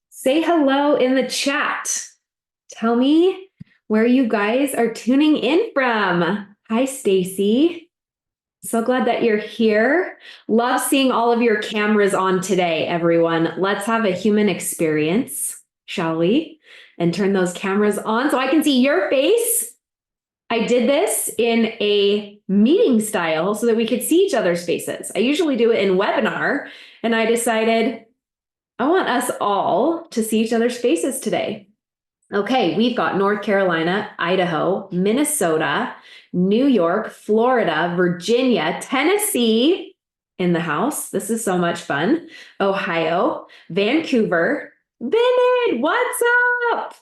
Say hello in the chat. Tell me where you guys are tuning in from. Hi, Stacy. So glad that you're here. Love seeing all of your cameras on today, everyone. Let's have a human experience, shall we? And turn those cameras on so I can see your face. I did this in a meeting style so that we could see each other's faces. I usually do it in webinar, and I decided I want us all to see each other's faces today. Okay, we've got North Carolina, Idaho, Minnesota, New York, Florida, Virginia, Tennessee in the house. This is so much fun. Ohio, Vancouver, Bennett, what's up?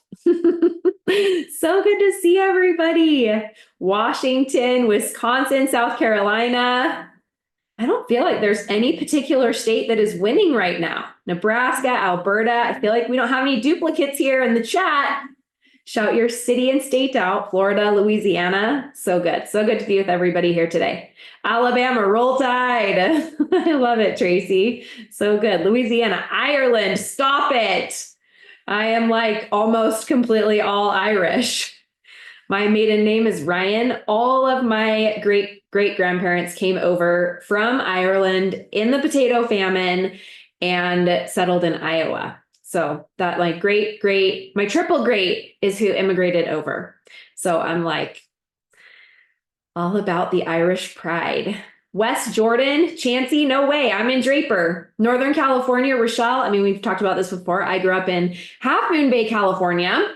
So good to see everybody. Washington, Wisconsin, South Carolina. I don't feel like there's any particular state that is winning right now. Nebraska, Alberta. I feel like we don't have any duplicates here in the chat. Shout your city and state out. Florida, Louisiana. So good. So good to be with everybody here today. Alabama, roll tide. I love it, Tracy. So good. Louisiana, Ireland. Stop it. I am like almost completely all Irish. My maiden name is Ryan. All of my great-grandparents came over from Ireland in the potato famine and settled in Iowa. So that like my triple great is who immigrated over. So I'm like all about the Irish pride. West Jordan, Chansey, no way. I'm in Draper. Northern California, Rochelle. I mean, we've talked about this before. I grew up in Half Moon Bay, California.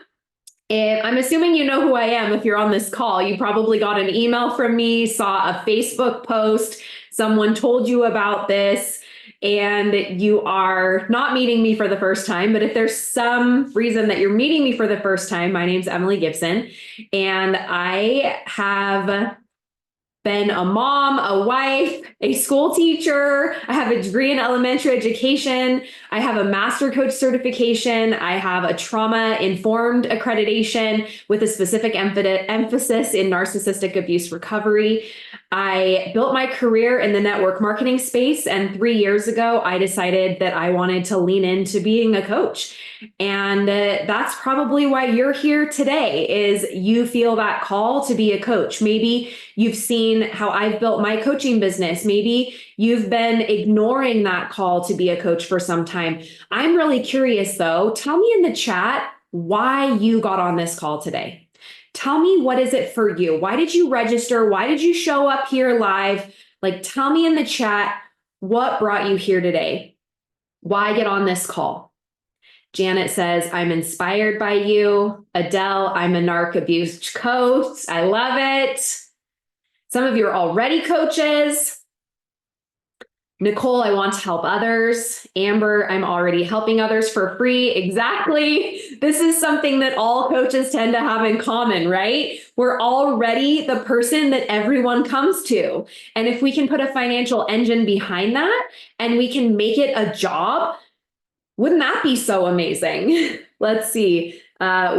And I'm assuming you know who I am if you're on this call. You probably got an email from me, saw a Facebook post, someone told you about this, and you are not meeting me for the first time. But if there's some reason that you're meeting me for the first time, my name's Emily Gibson, and I have been a mom, a wife, a school teacher. I have a degree in elementary education. I have a master coach certification. I have a trauma-informed accreditation with a specific emphasis in narcissistic abuse recovery. I built my career in the network marketing space, and 3 years ago, I decided that I wanted to lean into being a coach. And that's probably why you're here today, is you feel that call to be a coach. Maybe you've seen how I've built my coaching business. Maybe you've been ignoring that call to be a coach for some time. I'm really curious though. Tell me in the chat why you got on this call today. Tell me, what is it for you? Why did you register? Why did you show up here live? Like, tell me in the chat what brought you here today. Why get on this call? Janet says, I'm inspired by you. Adele, I'm a narc abuse coach. I love it. Some of you are already coaches. Nicole, I want to help others. Amber, I'm already helping others for free. Exactly. This is something that all coaches tend to have in common, right? We're already the person that everyone comes to. And if we can put a financial engine behind that and we can make it a job, wouldn't that be so amazing? Let's see.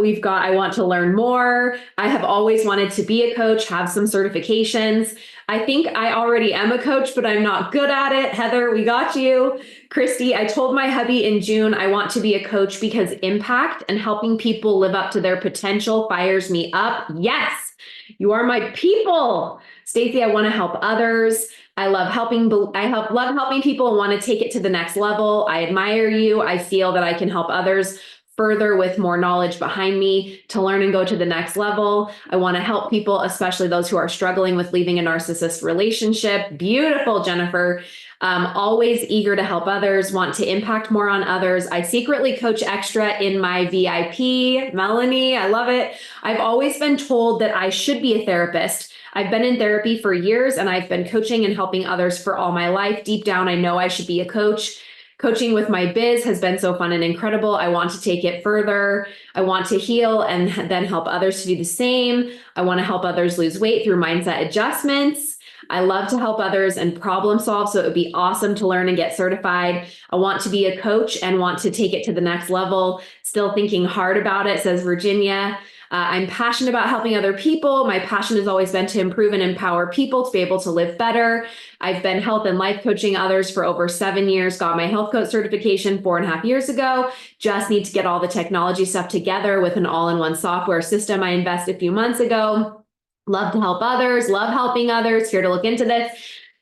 We've got, I want to learn more. I have always wanted to be a coach, have some certifications. I think I already am a coach, but I'm not good at it. Heather, we got you. Christy, I told my hubby in June, I want to be a coach because impact and helping people live up to their potential fires me up. Yes, you are my people. Stacy, I want to help others. I love helping. Love helping people and want to take it to the next level. I admire you. I feel that I can help others further with more knowledge behind me to learn and go to the next level. I want to help people, especially those who are struggling with leaving a narcissist relationship. Beautiful, Jennifer. Always eager to help others, want to impact more on others. I secretly coach extra in my VIP. Melanie, I love it. I've always been told that I should be a therapist. I've been in therapy for years and I've been coaching and helping others for all my life. Deep down, I know I should be a coach. Coaching with my biz has been so fun and incredible. I want to take it further. I want to heal and then help others to do the same. I want to help others lose weight through mindset adjustments. I love to help others and problem solve, so it would be awesome to learn and get certified. I want to be a coach and want to take it to the next level. Still thinking hard about it, says Virginia. I'm passionate about helping other people. My passion has always been to improve and empower people to be able to live better. I've been health and life coaching others for over 7 years, got my health coach certification 4.5 years ago. Just need to get all the technology stuff together with an all-in-one software system I invested a few months ago. Love to help others, love helping others, here to look into this.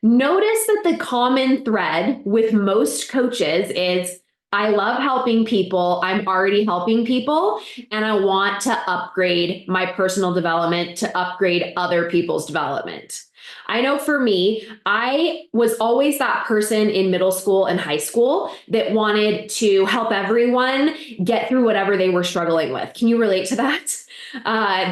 Notice that the common thread with most coaches is I love helping people. I'm already helping people, and I want to upgrade my personal development to upgrade other people's development. I know for me, I was always that person in middle school and high school that wanted to help everyone get through whatever they were struggling with. Can you relate to that?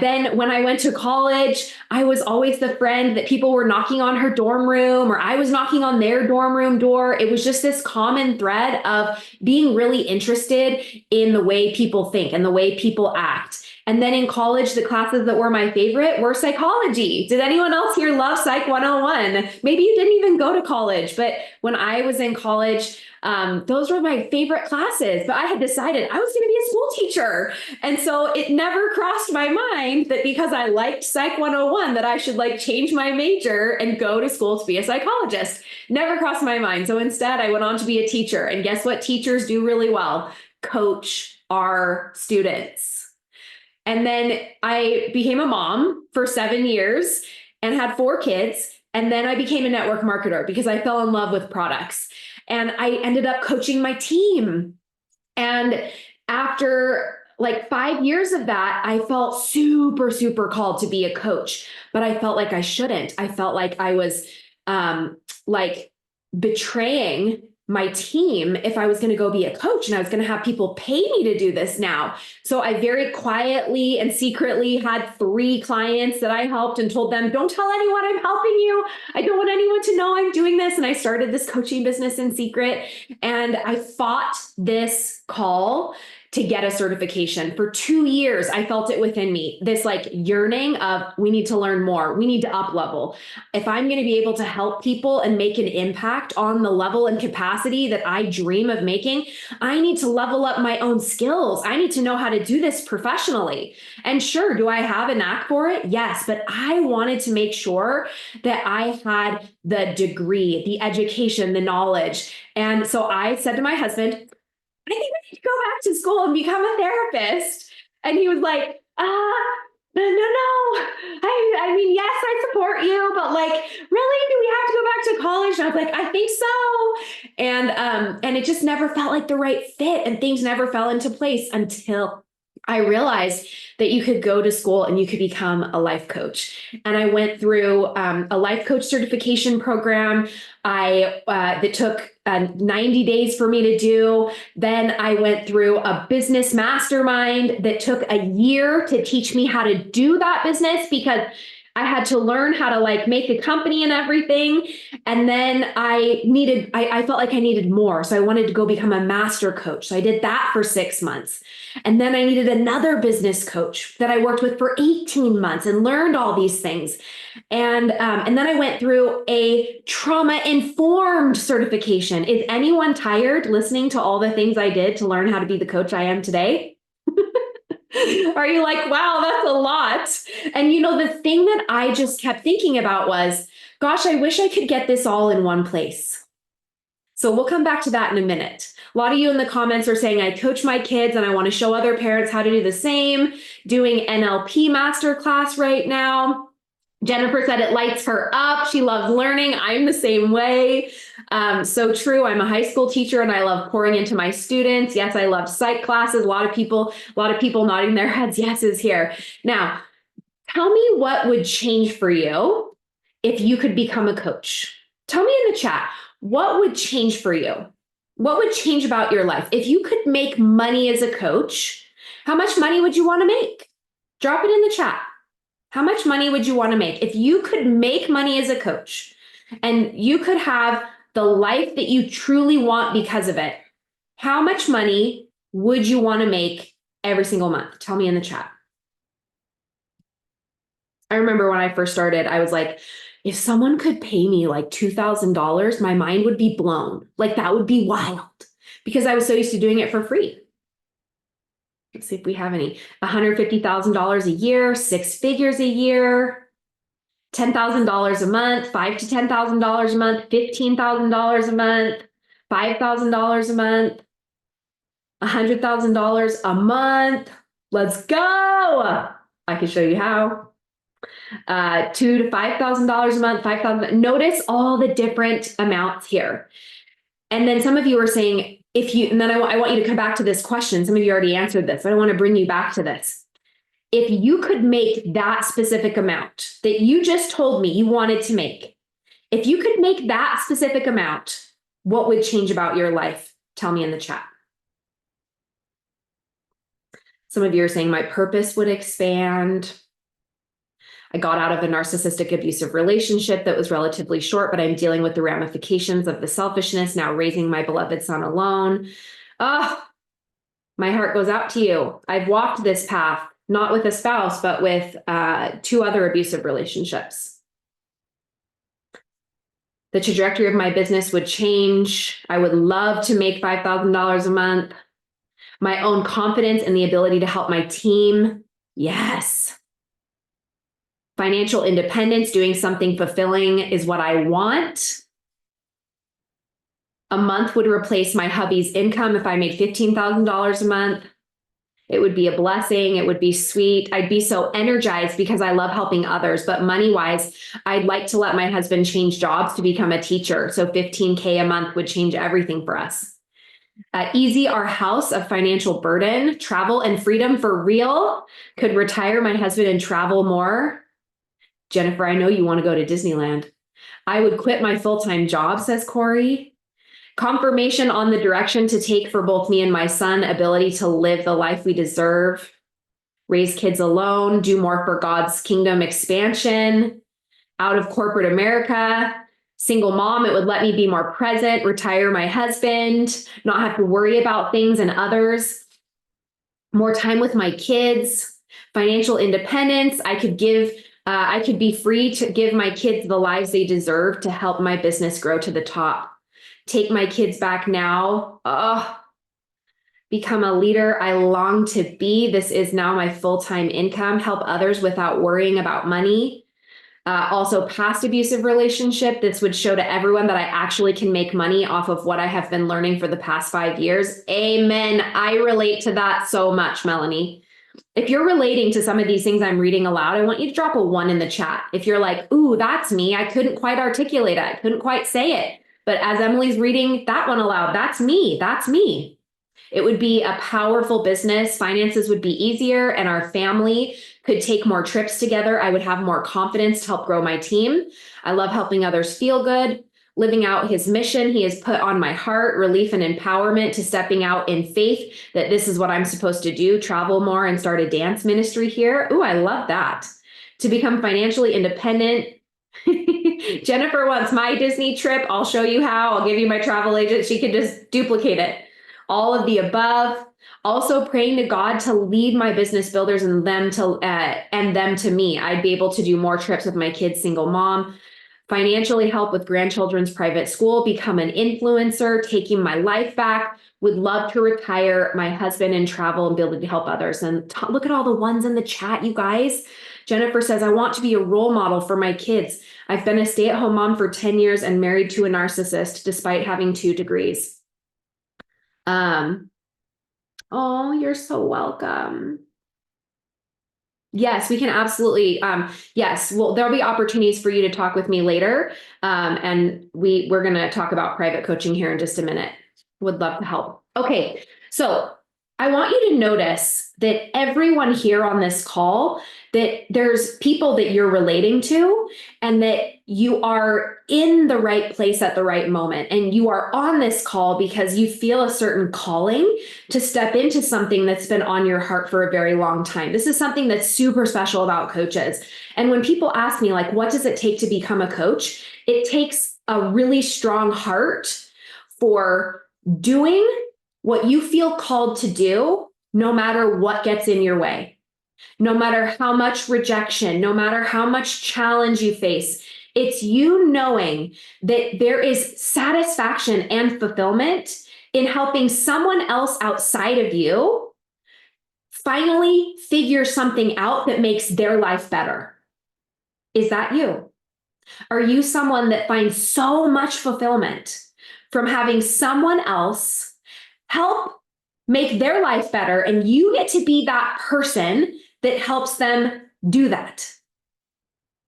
Then when I went to college, I was always the friend that people were knocking on her dorm room, or I was knocking on their dorm room door. It was just this common thread of being really interested in the way people think and the way people act. And then in college, the classes that were my favorite were psychology. Did anyone else here love Psych 101? Maybe you didn't even go to college, but when I was in college, those were my favorite classes. But I had decided I was going to be a school teacher. And so it never crossed my mind that because I liked Psych 101, that I should like change my major and go to school to be a psychologist. Never crossed my mind. So instead, I went on to be a teacher. And guess what teachers do really well? Coach our students. And then I became a mom for 7 years and had 4 kids. And then I became a network marketer because I fell in love with products. And I ended up coaching my team. And after like 5 years of that, I felt super, super called to be a coach, but I felt like I shouldn't. I felt like I was like betraying my team if I was going to go be a coach, and I was going to have people pay me to do this now. So I very quietly and secretly had 3 clients that I helped and told them, don't tell anyone I'm helping you. I don't want anyone to know I'm doing this. And I started this coaching business in secret, and I fought this call to get a certification. For 2 years, I felt it within me, this like yearning of, we need to learn more. We need to up level. If I'm going to be able to help people and make an impact on the level and capacity that I dream of making, I need to level up my own skills. I need to know how to do this professionally. And sure, do I have a knack for it? Yes, but I wanted to make sure that I had the degree, the education, the knowledge. And so I said to my husband, I think I need to go back to school and become a therapist. And he was like, no. I mean, yes, I support you, but like, really, do we have to go back to college? And I was like, I think so. And it just never felt like the right fit, and things never fell into place until I realized that you could go to school and you could become a life coach. And I went through a life coach certification program. That took 90 days for me to do. Then I went through a business mastermind that took a year to teach me how to do that business, because I had to learn how to like make a company and everything. And then I felt like I needed more. So I wanted to go become a master coach. So I did that for 6 months. And then I needed another business coach that I worked with for 18 months and learned all these things. And then I went through a trauma-informed certification. Is anyone tired listening to all the things I did to learn how to be the coach I am today? Are you like, wow, that's a lot? And the thing that I just kept thinking about was, gosh, I wish I could get this all in one place. So we'll come back to that in a minute. A lot of you in the comments are saying, I coach my kids and I want to show other parents how to do the same. Doing NLP masterclass right now. Jennifer said it lights her up. She loves learning. I'm the same way. So true. I'm a high school teacher and I love pouring into my students. Yes, I love psych classes. A lot of people nodding their heads. Yes is here. Now, tell me what would change for you if you could become a coach. Tell me in the chat, what would change for you? What would change about your life? If you could make money as a coach, how much money would you want to make? Drop it in the chat. How much money would you want to make? If you could make money as a coach and you could have the life that you truly want because of it, how much money would you want to make every single month? Tell me in the chat. I remember when I first started, I was like, if someone could pay me like $2,000, my mind would be blown. Like that would be wild, because I was so used to doing it for free. Let's see if we have any. $150,000 a year, 6 figures a year, $10,000 a month, $5,000 to $10,000 a month, $15,000 a month, $5,000 a month, $100,000 a month. Let's go. I can show you how. $2,000 to $5,000 a month, 5,000. Notice all the different amounts here. And then some of you are saying, and then I want you to come back to this question. Some of you already answered this, but I want to bring you back to this. If you could make that specific amount that you just told me you wanted to make, if you could make that specific amount, what would change about your life? Tell me in the chat. Some of you are saying my purpose would expand. I got out of a narcissistic abusive relationship that was relatively short, but I'm dealing with the ramifications of the selfishness, now raising my beloved son alone. Oh, my heart goes out to you. I've walked this path, not with a spouse, but with 2 other abusive relationships. The trajectory of my business would change. I would love to make $5,000 a month. My own confidence and the ability to help my team. Yes. Financial independence, doing something fulfilling is what I want. A month would replace my hubby's income if I made $15,000 a month. It would be a blessing. It would be sweet. I'd be so energized because I love helping others. But money-wise, I'd like to let my husband change jobs to become a teacher. So $15K a month would change everything for us. Easy our house of financial burden, travel and freedom for real. Could retire my husband and travel more. Jennifer, I know you want to go to Disneyland. I would quit my full-time job, says Corey. Confirmation on the direction to take for both me and my son, ability to live the life we deserve, raise kids alone, do more for God's kingdom expansion, out of corporate America, single mom, it would let me be more present, retire my husband, not have to worry about things and others, more time with my kids, financial independence. I could be free to give my kids the lives they deserve to help my business grow to the top. Take my kids back now. Become a leader I long to be. This is now my full-time income. Help others without worrying about money. Also, past abusive relationship. This would show to everyone that I actually can make money off of what I have been learning for the past 5 years. Amen. I relate to that so much, Melanie. If you're relating to some of these things I'm reading aloud, I want you to drop a 1 in the chat. If you're like, ooh, that's me. I couldn't quite articulate it. I couldn't quite say it. But as Emily's reading that one aloud, that's me. That's me. It would be a powerful business. Finances would be easier and our family could take more trips together. I would have more confidence to help grow my team. I love helping others feel good, living out his mission he has put on my heart, relief and empowerment to stepping out in faith that this is what I'm supposed to do, travel more and start a dance ministry here. Ooh, I love that. To become financially independent. Jennifer wants my Disney trip. I'll show you how. I'll give you my travel agent. She can just duplicate it. All of the above. Also praying to God to lead my business builders and them to me. I'd be able to do more trips with my kids, single mom, financially help with grandchildren's private school, become an influencer, taking my life back, would love to retire my husband and travel and be able to help others. And look at all the ones in the chat, you guys. Jennifer says, I want to be a role model for my kids. I've been a stay-at-home mom for 10 years and married to a narcissist despite having 2 degrees. Oh, you're so welcome. Yes, we can absolutely. Yes, well, there'll be opportunities for you to talk with me later. And we're going to talk about private coaching here in just a minute. Would love to help. Okay, so I want you to notice that everyone here on this call, that there's people that you're relating to and that you are in the right place at the right moment. And you are on this call because you feel a certain calling to step into something that's been on your heart for a very long time. This is something that's super special about coaches. And when people ask me, like, what does it take to become a coach? It takes a really strong heart for doing what you feel called to do, no matter what gets in your way, no matter how much rejection, no matter how much challenge you face. It's you knowing that there is satisfaction and fulfillment in helping someone else outside of you finally figure something out that makes their life better? Is that you? Are you someone that finds so much fulfillment from having someone else help make their life better, and you get to be that person that helps them do that?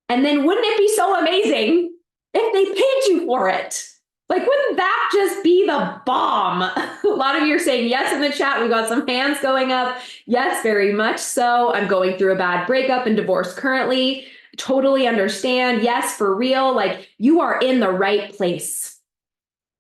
And then wouldn't it be so amazing if they paid you for it? Like, wouldn't that just be the bomb? A lot of you are saying yes in the chat. We got some hands going up. Yes, very much so. I'm going through a bad breakup and divorce currently. Totally understand. Yes, for real. Like, you are in the right place.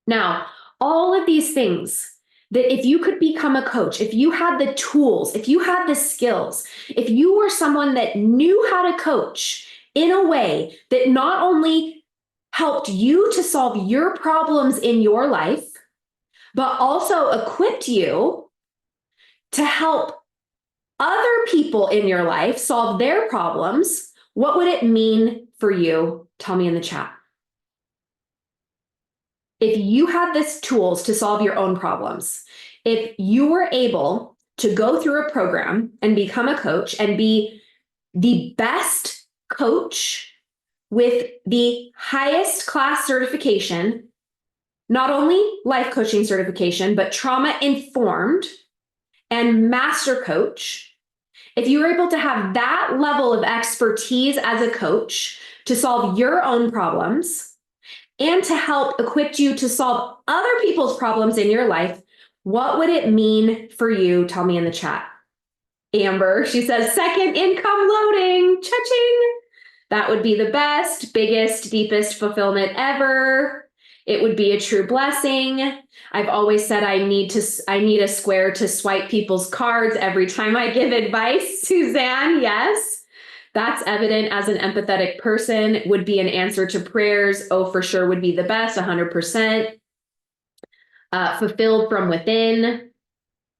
Now, all of these things that if you could become a coach, if you had the tools, if you had the skills, if you were someone that knew how to coach in a way that not only helped you to solve your problems in your life, but also equipped you to help other people in your life solve their problems, what would it mean for you? Tell me in the chat. If you had these tools to solve your own problems, if you were able to go through a program and become a coach and be the best coach with the highest class certification, not only life coaching certification, but trauma informed and master coach, if you were able to have that level of expertise as a coach to solve your own problems and to help equip you to solve other people's problems in your life, what would it mean for you? Tell me in the chat. Amber, she says, second income loading, cha-ching. That would be the best, biggest, deepest fulfillment ever. It would be a true blessing. I've always said I need a square to swipe people's cards every time I give advice. Suzanne, yes. That's evident as an empathetic person, would be an answer to prayers. Oh, for sure would be the best, 100%. Fulfilled from within.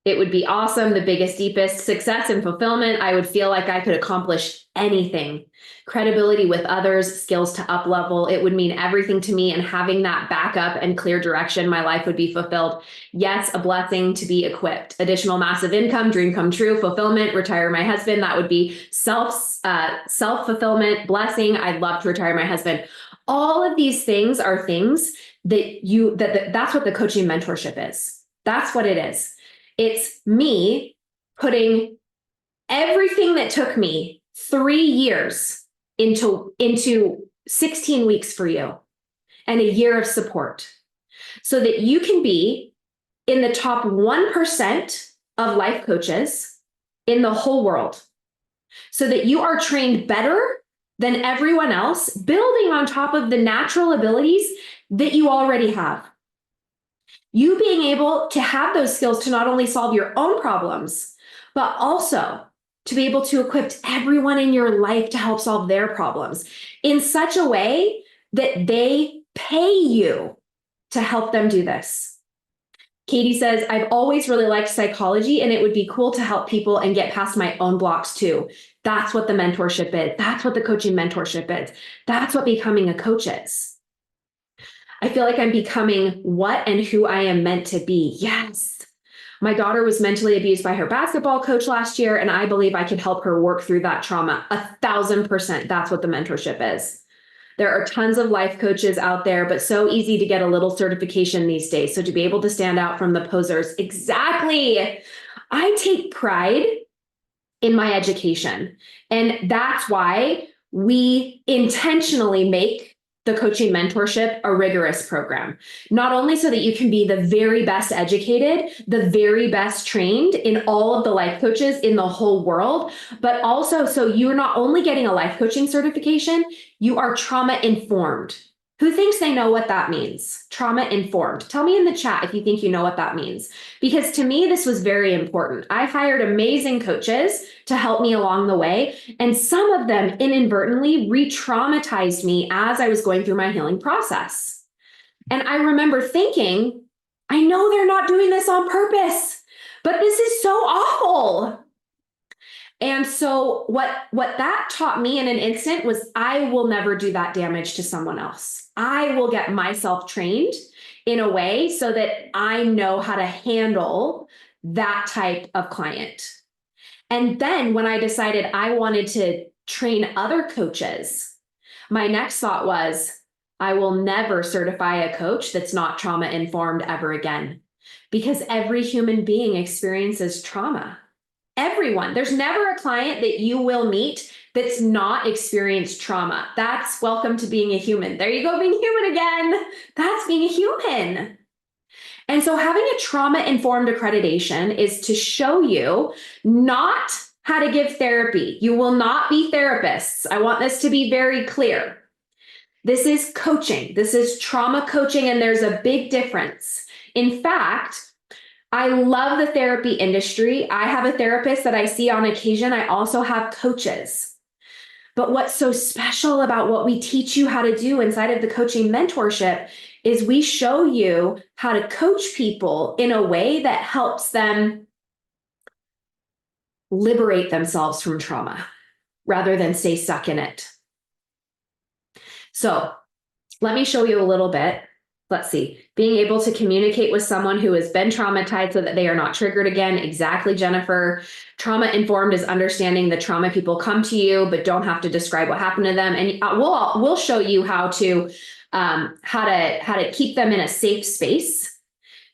It would be awesome, the biggest, deepest success and fulfillment. I would feel like I could accomplish anything. Credibility with others, skills to up level. It would mean everything to me, and having that backup and clear direction, my life would be fulfilled. Yes, a blessing to be equipped. Additional massive income, dream come true, fulfillment, retire my husband. That would be self-fulfillment, blessing. I'd love to retire my husband. All of these things are things that's what the coaching mentorship is. That's what it is. It's me putting everything that took me 3 years into 16 weeks for you and a year of support, so that you can be in the top 1% of life coaches in the whole world, so that you are trained better than everyone else, building on top of the natural abilities that you already have. You being able to have those skills to not only solve your own problems, but also to be able to equip everyone in your life to help solve their problems in such a way that they pay you to help them do this. Katie says, I've always really liked psychology, and it would be cool to help people and get past my own blocks too. That's what the mentorship is. That's what the coaching mentorship is. That's what becoming a coach is. I feel like I'm becoming what and who I am meant to be. Yes. My daughter was mentally abused by her basketball coach last year, and I believe I can help her work through that trauma. 1,000%. That's what the mentorship is. There are tons of life coaches out there, but so easy to get a little certification these days. So to be able to stand out from the posers, exactly. I take pride in my education. And that's why we intentionally make the coaching mentorship a rigorous program, not only so that you can be the very best educated, the very best trained in all of the life coaches in the whole world, but also so you're not only getting a life coaching certification, you are trauma informed. Who thinks they know what that means? Trauma informed. Tell me in the chat if you think you know what that means. Because to me, this was very important. I hired amazing coaches to help me along the way, and some of them inadvertently re-traumatized me as I was going through my healing process. And I remember thinking, I know they're not doing this on purpose, but this is so awful. And so what that taught me in an instant was I will never do that damage to someone else. I will get myself trained in a way so that I know how to handle that type of client. And then when I decided I wanted to train other coaches, my next thought was, I will never certify a coach that's not trauma informed ever again, because every human being experiences trauma. Everyone. There's never a client that you will meet that's not experienced trauma. That's welcome to being a human. There you go, being human again. That's being a human. And so having a trauma-informed accreditation is to show you not how to give therapy. You will not be therapists. I want this to be very clear. This is coaching. This is trauma coaching, and there's a big difference. In fact, I love the therapy industry. I have a therapist that I see on occasion. I also have coaches. But what's so special about what we teach you how to do inside of the coaching mentorship is we show you how to coach people in a way that helps them liberate themselves from trauma rather than stay stuck in it. So let me show you a little bit. Let's see, being able to communicate with someone who has been traumatized so that they are not triggered again. Exactly, Jennifer. Trauma informed is understanding the trauma. People come to you, but don't have to describe what happened to them. And we'll show you how to keep them in a safe space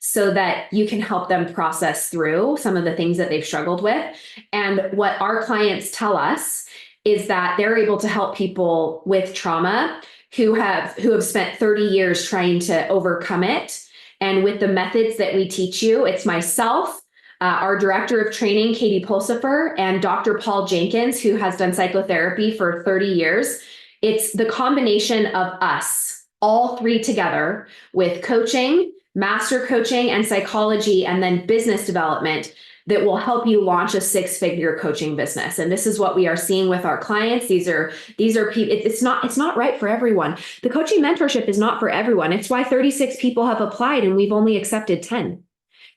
so that you can help them process through some of the things that they've struggled with. And what our clients tell us is that they're able to help people with trauma who have spent 30 years trying to overcome it. And with the methods that we teach you, it's myself, our director of training, Katie Pulsifer, and Dr. Paul Jenkins, who has done psychotherapy for 30 years. It's the combination of us, all three together, with coaching, master coaching, and psychology, and then business development, that will help you launch a six-figure coaching business. And this is what we are seeing with our clients. These are people. It's not right for everyone. The coaching mentorship is not for everyone. It's why 36 people have applied and we've only accepted 10.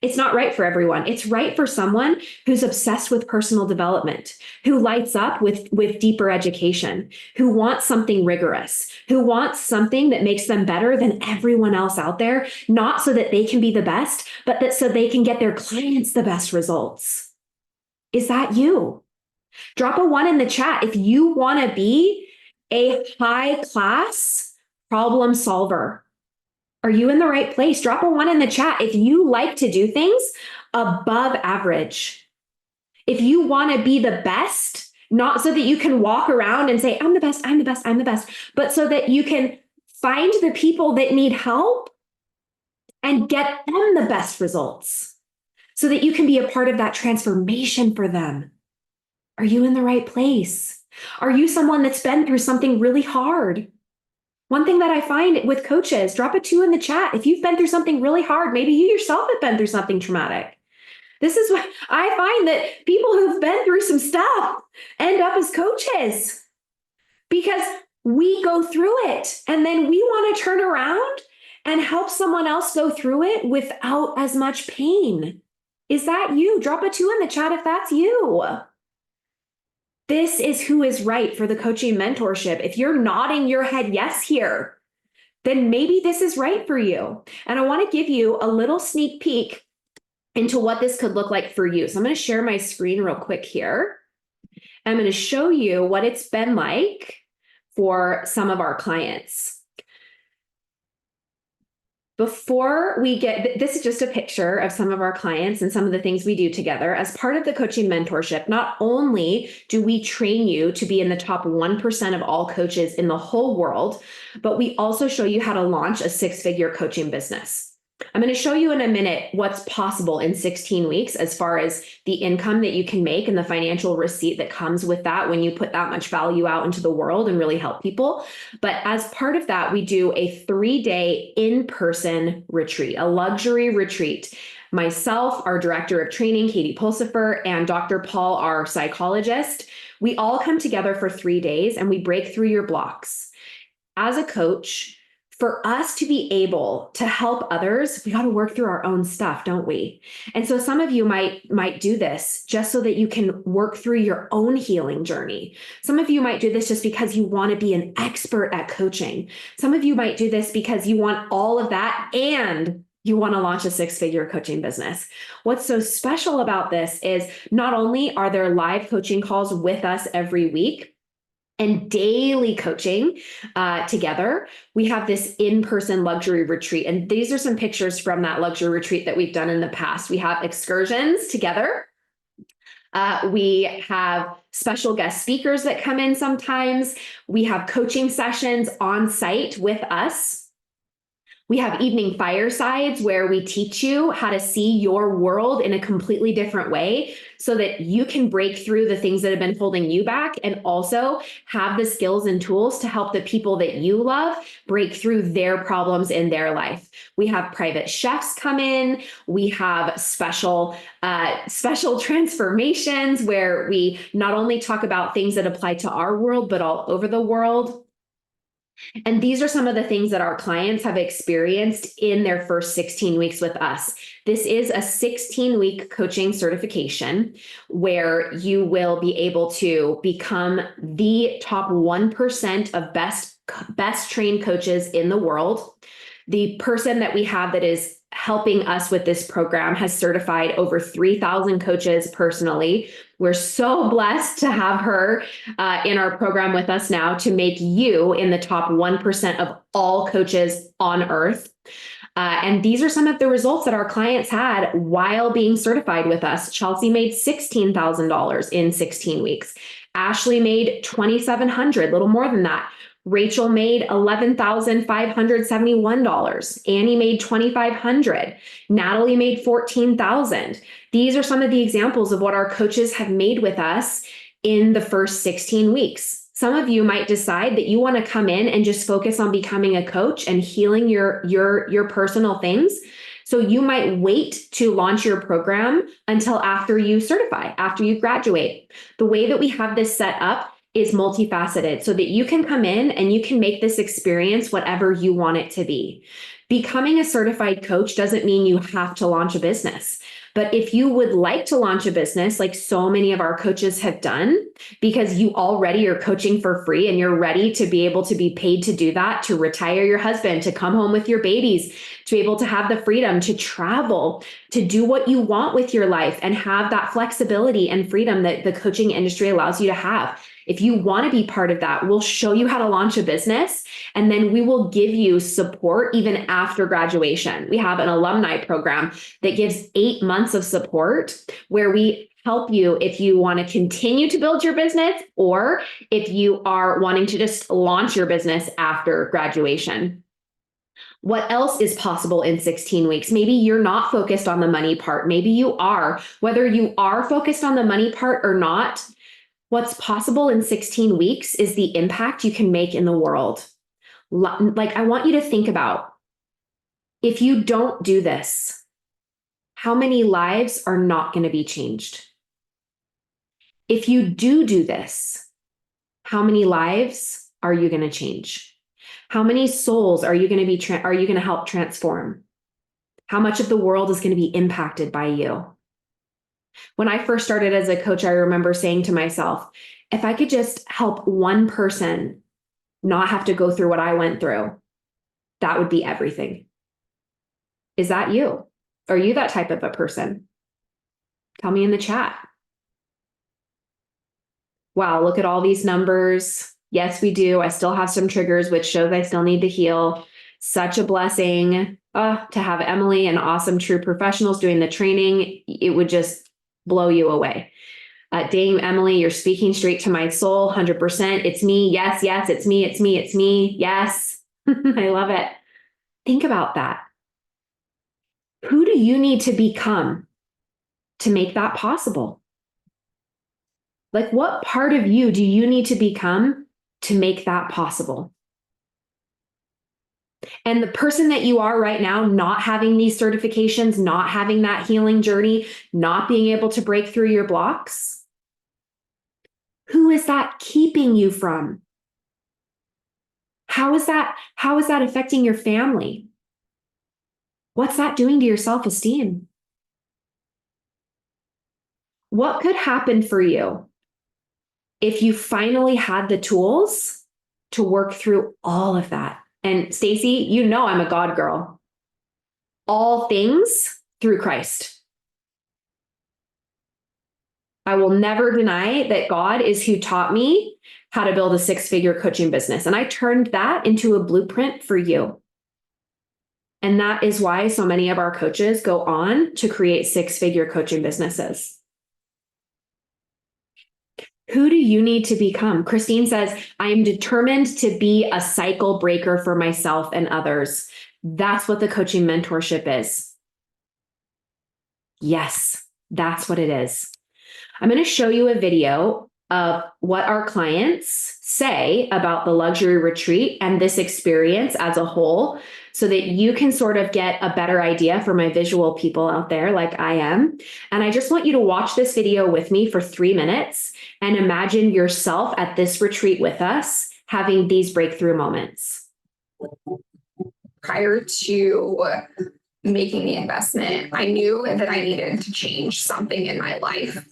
It's not right for everyone. It's right for someone who's obsessed with personal development, who lights up with deeper education, who wants something rigorous, who wants something that makes them better than everyone else out there, not so that they can be the best, but that so they can get their clients the best results. Is that you? Drop a 1 in the chat if you want to be a high-class problem solver. Are you in the right place? Drop a 1 in the chat if you like to do things above average. If you want to be the best, not so that you can walk around and say, I'm the best, I'm the best, I'm the best, but so that you can find the people that need help and get them the best results so that you can be a part of that transformation for them. Are you in the right place? Are you someone that's been through something really hard? One thing that I find with coaches, drop a 2 in the chat. If you've been through something really hard, maybe you yourself have been through something traumatic. This is what I find, that people who've been through some stuff end up as coaches because we go through it and then we want to turn around and help someone else go through it without as much pain. Is that you? Drop a 2 in the chat if that's you. This is who is right for the coaching mentorship. If you're nodding your head yes here, then maybe this is right for you. And I want to give you a little sneak peek into what this could look like for you. So I'm going to share my screen real quick here. I'm going to show you what it's been like for some of our clients. Before we get, this is just a picture of some of our clients and some of the things we do together. As part of the coaching mentorship, not only do we train you to be in the top 1% of all coaches in the whole world, but we also show you how to launch a 6-figure coaching business. I'm going to show you in a minute what's possible in 16 weeks as far as the income that you can make and the financial receipt that comes with that when you put that much value out into the world and really help people. But as part of that, we do a 3-day in-person retreat, a luxury retreat. Myself, our director of training, Katie Pulsifer, and Dr. Paul, our psychologist, we all come together for 3 days and we break through your blocks. As a coach, for us to be able to help others, we got to work through our own stuff, don't we? And so some of you might do this just so that you can work through your own healing journey. Some of you might do this just because you want to be an expert at coaching. Some of you might do this because you want all of that and You want to launch a six-figure coaching business. What's so special about this is not only are there live coaching calls with us every week and daily coaching together, we have this in-person luxury retreat. And these are some pictures from that luxury retreat that we've done in the past. We have excursions together. We have special guest speakers that come in sometimes. We have coaching sessions on site with us. We have evening firesides where we teach you how to see your world in a completely different way so that you can break through the things that have been holding you back and also have the skills and tools to help the people that you love break through their problems in their life. We have private chefs come in. We have special transformations where we not only talk about things that apply to our world, but all over the world. And these are some of the things that our clients have experienced in their first 16 weeks with us. This is a 16-week coaching certification where you will be able to become the top 1% of best trained coaches in the world. The person that we have that is helping us with this program has certified over 3,000 coaches personally. We're so blessed to have her in our program with us now to make you in the top 1% of all coaches on earth. And these are some of the results that our clients had while being certified with us. Chelsea made $16,000 in 16 weeks. Ashley made $2,700, a little more than that. Rachel made $11,571. Annie made $2,500. Natalie made $14,000. These are some of the examples of what our coaches have made with us in the first 16 weeks. Some of you might decide that you want to come in and just focus on becoming a coach and healing your personal things. So you might wait to launch your program until after you certify, after you graduate. The way that we have this set up is multifaceted so that you can come in and you can make this experience whatever you want it to be. Becoming a certified coach doesn't mean you have to launch a business. But if you would like to launch a business, like so many of our coaches have done, because you already are coaching for free and you're ready to be able to be paid to do that, to retire your husband, to come home with your babies, to be able to have the freedom to travel, to do what you want with your life and have that flexibility and freedom that the coaching industry allows you to have. If you want to be part of that, we'll show you how to launch a business, and then we will give you support even after graduation. We have an alumni program that gives 8 months of support where we help you if you want to continue to build your business or if you are wanting to just launch your business after graduation. What else is possible in 16 weeks? Maybe you're not focused on the money part. Maybe you are. Whether you are focused on the money part or not, what's possible in 16 weeks is the impact you can make in the world. Like, I want you to think about, if you don't do this, how many lives are not going to be changed? If you do this, how many lives are you going to change? How many souls are you going to help transform? How much of the world is going to be impacted by you? When I first started as a coach, I remember saying to myself, if I could just help one person not have to go through what I went through, that would be everything. Is that you? Are you that type of a person? Tell me in the chat. Wow, look at all these numbers. Yes, we do. I still have some triggers, which shows I still need to heal. Such a blessing to have Emily and awesome true professionals doing the training. It would just blow you away. Dang, Emily, you're speaking straight to my soul, 100%. It's me. Yes, yes, it's me, it's me, it's me. Yes, I love it. Think about that. Who do you need to become to make that possible? Like, what part of you do you need to become to make that possible? And the person that you are right now, not having these certifications, not having that healing journey, not being able to break through your blocks, who is that keeping you from? How is that affecting your family? What's that doing to your self-esteem? What could happen for you if you finally had the tools to work through all of that? And Stacy, you know I'm a God girl. all things through Christ. I will never deny that God is who taught me how to build a six-figure coaching business. And I turned that into a blueprint for you. And that is why so many of our coaches go on to create six-figure coaching businesses. Who do you need to become? Christine says, I am determined to be a cycle breaker for myself and others. That's what the coaching mentorship is. Yes, that's what it is. I'm going to show you a video of what our clients say about the luxury retreat and this experience as a whole, so that you can sort of get a better idea for my visual people out there like I am. And I just want you to watch this video with me for 3 minutes and imagine yourself at this retreat with us having these breakthrough moments. Prior to making the investment, I knew that I needed to change something in my life.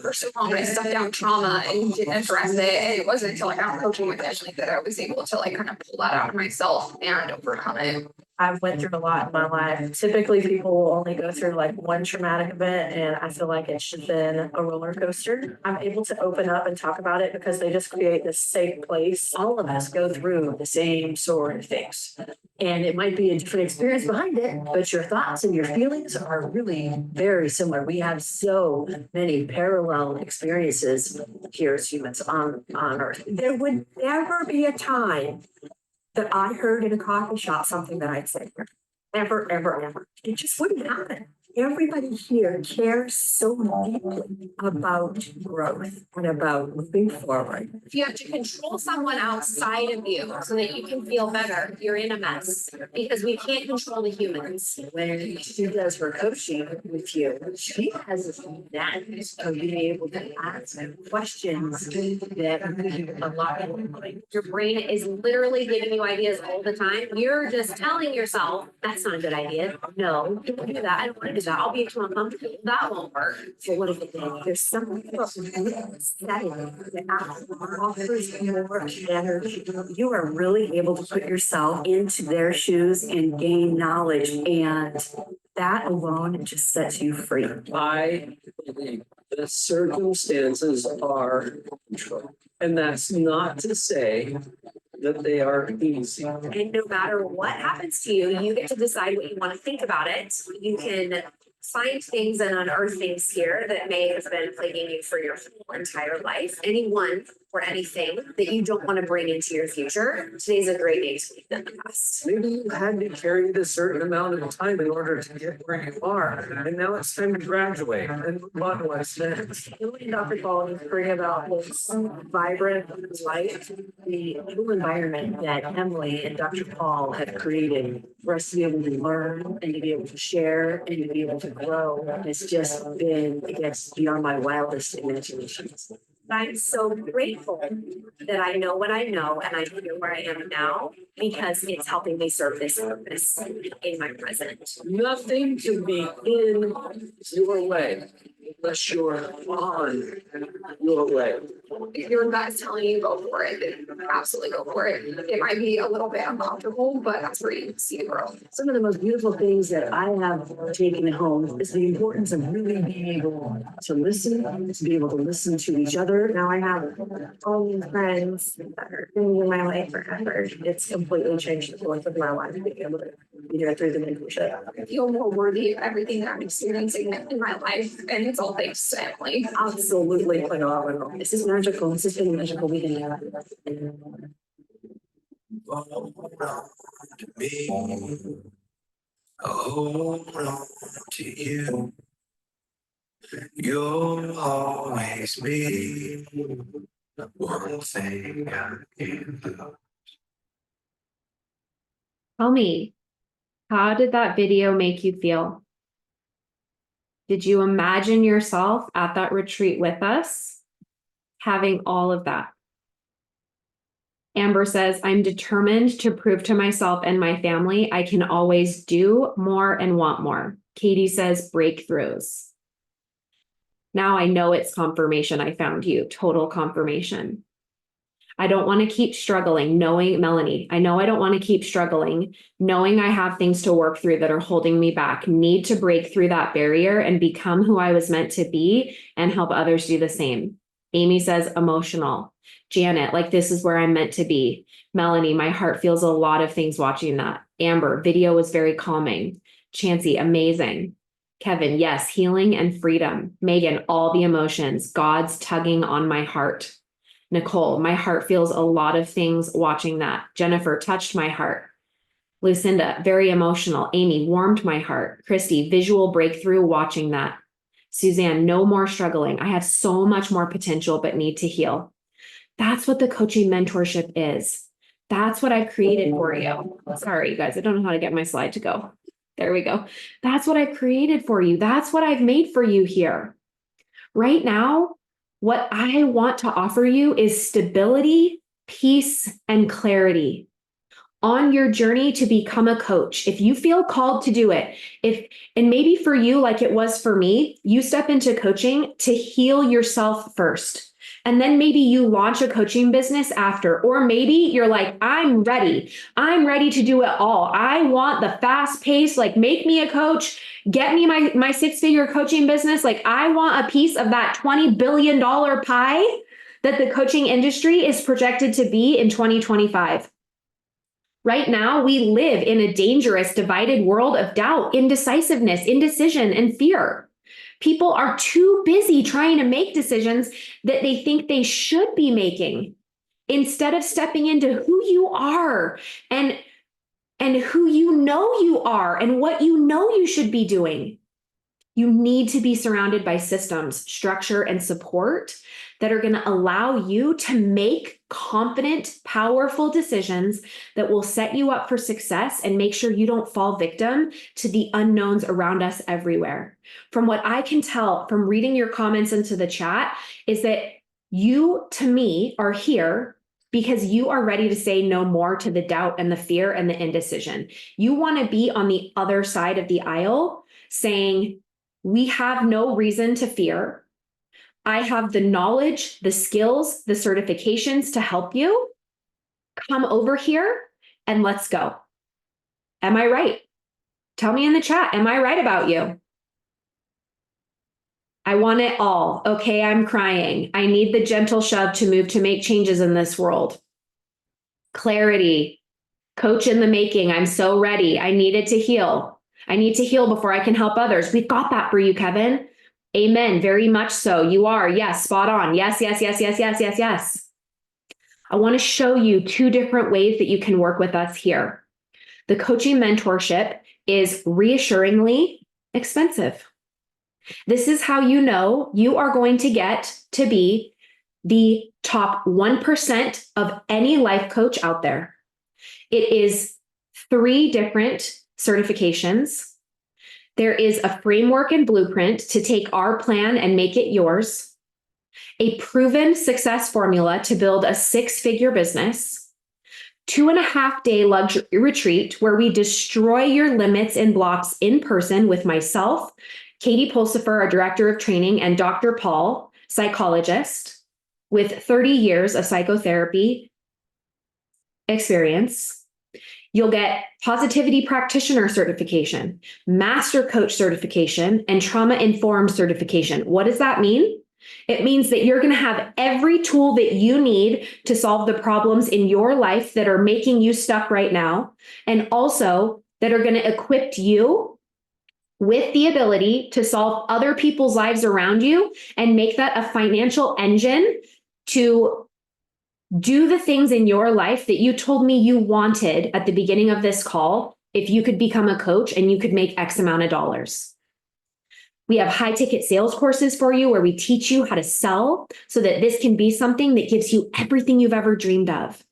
For so long, I stuck down trauma and didn't address it. And it wasn't until I got coaching with Ashley that I was able to kind of pull that out of myself and overcome it. I've went through a lot in my life. Typically, people will only go through one traumatic event, and I feel like it should have been a roller coaster. I'm able to open up and talk about it because they just create this safe place. All of us go through the same sort of things. And it might be a different experience behind it, but your thoughts and your feelings are really very similar. We have so many parallel experiences here as humans on Earth. There would never be a time that I heard in a coffee shop something that I'd say, ever, ever, ever. It just wouldn't happen. Everybody here cares so deeply about growth and about moving forward. If you have to control someone outside of you so that you can feel better, you're in a mess because we can't control the humans. When she does her coaching with you, she has this knack of being able to ask questions that a lot of people like. Your brain is literally giving you ideas all the time. You're just telling yourself, that's not a good idea. No, don't do that. I don't want to do that. I'll be too uncomfortable. That won't work. So what if there's something about setting that offers more energy? You are really able to put yourself into their shoes and gain knowledge, and that alone just sets you free. I believe the circumstances are control. And that's not to say that they are easy. And no matter what happens to you, you get to decide what you want to think about it. You can find things and unearth things here that may have been plaguing you for your whole entire life. Anyone or anything that you don't want to bring into your future, today's a great day to leave them in the past. Maybe you had to carry a certain amount of time in order to get where you are. And now it's time to graduate and move on to what's next. Really, Dr. Paul is bringing about this vibrant life, the whole environment that Emily and Dr. Paul have created for us to be able to learn and to be able to share and to be able to grow. It's just been, I guess, beyond my wildest imaginations. I'm so grateful that I know what I know and I'm here where I am now because it's helping me serve this purpose in my present. Nothing can be in your way unless you're on your way. If your gut's telling you go for it, then absolutely go for it. It might be a little bit uncomfortable, but that's where you see the growth. Some of the most beautiful things that I have taken home is the importance of really being able to listen, to be able to listen to each other. Now I have all these friends that are been in my life forever. It's completely changed the course of my life, being able to be there through the mentorship. I feel more worthy of everything that I'm experiencing in my life, and it's all thanks to Emily. Absolutely phenomenal. This is magical. This has been a magical weekend. Hold on to me. Hold on to you. You'll always be the one thing I can do. Tell me, how did that video make you feel? Did you imagine yourself at that retreat with us, having all of that? Amber says, I'm determined to prove to myself and my family I can always do more and want more. Katie says, breakthroughs. Now I know it's confirmation. I found you. Total confirmation. I don't want to keep struggling, knowing Melanie, I know I don't want to keep struggling, knowing I have things to work through that are holding me back, need to break through that barrier and become who I was meant to be and help others do the same. Amy says emotional. Janet, like this is where I'm meant to be. Melanie, my heart feels a lot of things watching that. Amber, video was very calming. Chancey, amazing. Kevin, yes, healing and freedom. Megan, all the emotions. God's tugging on my heart. Nicole, my heart feels a lot of things watching that. Jennifer, touched my heart. Lucinda, very emotional. Amy, warmed my heart. Christy, visual breakthrough watching that. Suzanne, no more struggling. I have so much more potential, but need to heal. That's what the coaching mentorship is. That's what I've created for you. Sorry, you guys, I don't know how to get my slide to go. There we go. That's what I created for you. That's what I've made for you here. Right now, what I want to offer you is stability, peace, and clarity on your journey to become a coach. If you feel called to do it, and maybe for you, like it was for me, you step into coaching to heal yourself first. And then maybe you launch a coaching business after, or maybe you're like, I'm ready. I'm ready to do it all. I want the fast pace, like make me a coach, get me my six-figure coaching business. Like I want a piece of that $20 billion pie that the coaching industry is projected to be in 2025. Right now, we live in a dangerous, divided world of doubt, indecisiveness, indecision, and fear. People are too busy trying to make decisions that they think they should be making instead of stepping into who you are and who you know you are and what you know you should be doing. You need to be surrounded by systems, structure, and support that are going to allow you to make confident, powerful decisions that will set you up for success and make sure you don't fall victim to the unknowns around us everywhere. From what I can tell from reading your comments into the chat is that you, to me, are here because you are ready to say no more to the doubt and the fear and the indecision. You want to be on the other side of the aisle saying, we have no reason to fear. I have the knowledge, the skills, the certifications to help you. Come over here and let's go. Am I right? Tell me in the chat, am I right about you? I want it all. Okay, I'm crying. I need the gentle shove to move to make changes in this world. Clarity. Coach in the making. I'm so ready. I needed to heal. I need to heal before I can help others. We've got that for you, Kevin. Amen. Very much so. You are. Yes. Spot on. Yes, yes, yes, yes, yes, yes, yes. I want to show you two different ways that you can work with us here. The coaching mentorship is reassuringly expensive. This is how you know you are going to get to be the top 1% of any life coach out there. It is 3 different certifications. There is a framework and blueprint to take our plan and make it yours, a proven success formula to build a 6-figure business, 2.5-day luxury retreat where we destroy your limits and blocks in person with myself, Katie Pulsifer, our director of training, and Dr. Paul, psychologist with 30 years of psychotherapy experience. You'll get positivity practitioner certification, master coach certification, and trauma-informed certification. What does that mean? It means that you're going to have every tool that you need to solve the problems in your life that are making you stuck right now, and also that are going to equip you with the ability to solve other people's lives around you and make that a financial engine to do the things in your life that you told me you wanted at the beginning of this call if you could become a coach and you could make X amount of dollars. We have high ticket sales courses for you where we teach you how to sell so that this can be something that gives you everything you've ever dreamed of.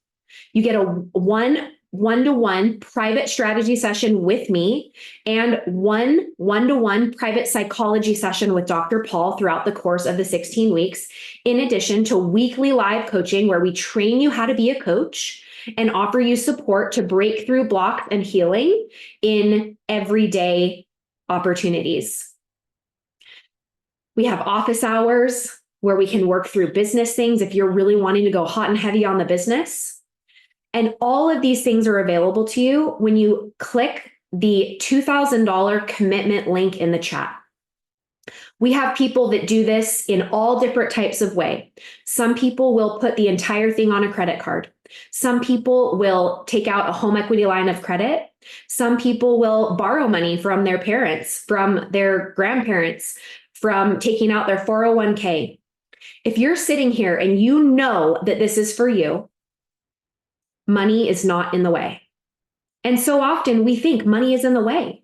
You get a one-to-one private strategy session with me and one-to-one private psychology session with Dr. Paul throughout the course of the 16 weeks, in addition to weekly live coaching where we train you how to be a coach and offer you support to break through blocks and healing in everyday opportunities. We have office hours where we can work through business things if you're really wanting to go hot and heavy on the business. And all of these things are available to you when you click the $2,000 commitment link in the chat. We have people that do this in all different types of way. Some people will put the entire thing on a credit card. Some people will take out a home equity line of credit. Some people will borrow money from their parents, from their grandparents, from taking out their 401k. If you're sitting here and you know that this is for you, money is not in the way. And so often we think money is in the way.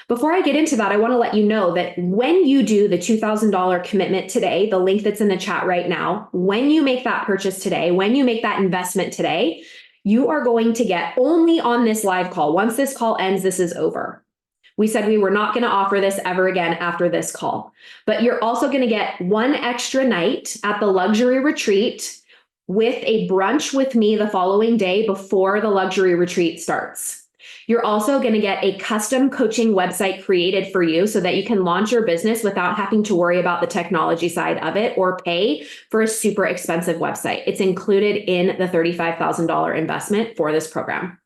Before I get into that, I want to let you know that when you do the $2,000 commitment today, the link that's in the chat right now, when you make that purchase today, when you make that investment today, you are going to get only on this live call. Once this call ends, this is over. We said we were not going to offer this ever again after this call, but you're also going to get one extra night at the luxury retreat with a brunch with me the following day before the luxury retreat starts. You're also going to get a custom coaching website created for you so that you can launch your business without having to worry about the technology side of it or pay for a super expensive website. It's included in the $35,000 investment for this program.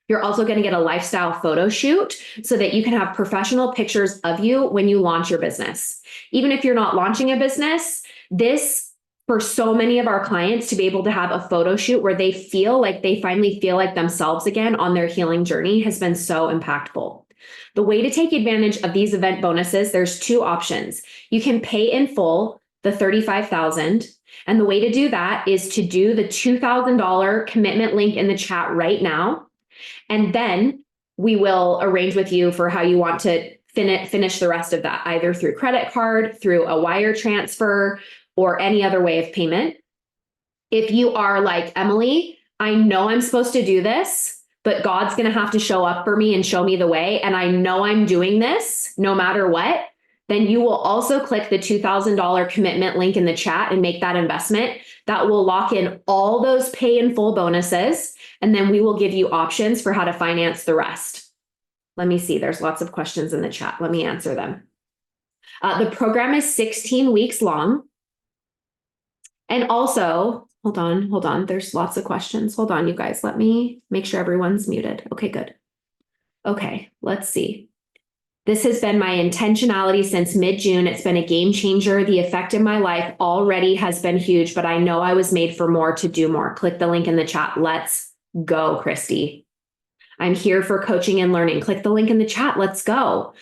You're also going to get a lifestyle photo shoot so that you can have professional pictures of you when you launch your business. Even if you're not launching a business, this for so many of our clients to be able to have a photo shoot where they finally feel like themselves again on their healing journey has been so impactful. The way to take advantage of these event bonuses, there's two options. You can pay in full the $35,000, and the way to do that is to do the $2,000 commitment link in the chat right now, and then we will arrange with you for how you want to finish the rest of that, either through credit card, through a wire transfer, or any other way of payment. If you are like, Emily, I know I'm supposed to do this, but God's going to have to show up for me and show me the way, and I know I'm doing this no matter what, then you will also click the $2,000 commitment link in the chat and make that investment. That will lock in all those pay in full bonuses, and then we will give you options for how to finance the rest. Let me see. There's lots of questions in the chat. Let me answer them. The program is 16 weeks long. And also, hold on. There's lots of questions. Hold on, you guys. Let me make sure everyone's muted. Okay, good. Okay, let's see. This has been my intentionality since mid-June. It's been a game changer. The effect in my life already has been huge, but I know I was made for more to do more. Click the link in the chat. Let's go, Christy. I'm here for coaching and learning. Click the link in the chat. Let's go.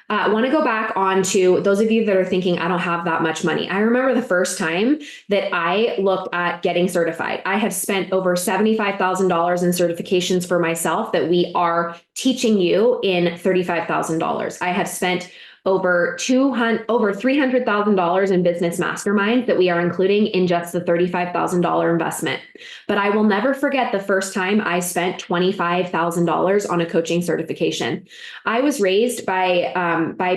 I want to go back on to those of you that are thinking, I don't have that much money. I remember the first time that I looked at getting certified. I have spent over $75,000 in certifications for myself that we are teaching you in $35,000. I have spent over $300,000 in business masterminds that we are including in just the $35,000 investment. But I will never forget the first time I spent $25,000 on a coaching certification. I was raised by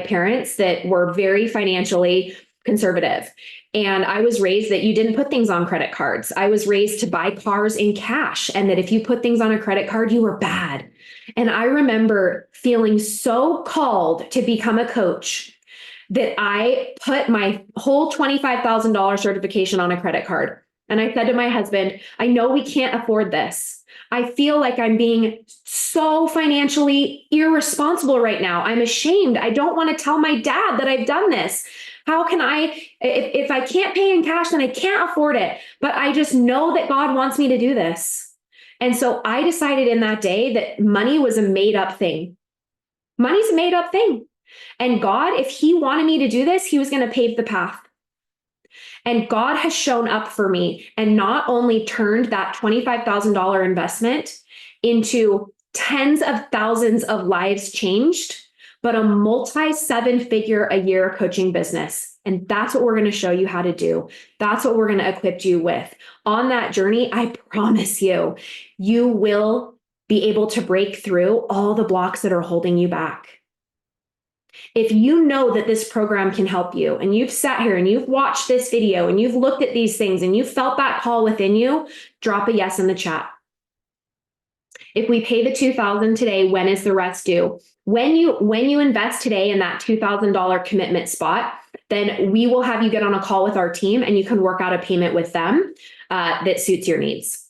parents that were very financially conservative. And I was raised that you didn't put things on credit cards. I was raised to buy cars in cash, and that if you put things on a credit card, you were bad. And I remember feeling so called to become a coach that I put my whole $25,000 certification on a credit card. And I said to my husband, I know we can't afford this. I feel like I'm being so financially irresponsible right now. I'm ashamed. I don't want to tell my dad that I've done this. How can if I can't pay in cash, then I can't afford it. But I just know that God wants me to do this. And so I decided in that day that money was a made up thing. Money's a made up thing. And God, if he wanted me to do this, he was going to pave the path. And God has shown up for me and not only turned that $25,000 investment into tens of thousands of lives changed, but a multi-7-figure a year coaching business. And that's what we're going to show you how to do. That's what we're going to equip you with. On that journey, I promise you, you will be able to break through all the blocks that are holding you back. If you know that this program can help you, and you've sat here and you've watched this video and you've looked at these things and you felt that call within you, drop a yes in the chat. If we pay the $2,000 today, when is the rest due? When you invest today in that $2,000 commitment spot, then we will have you get on a call with our team and you can work out a payment with them that suits your needs.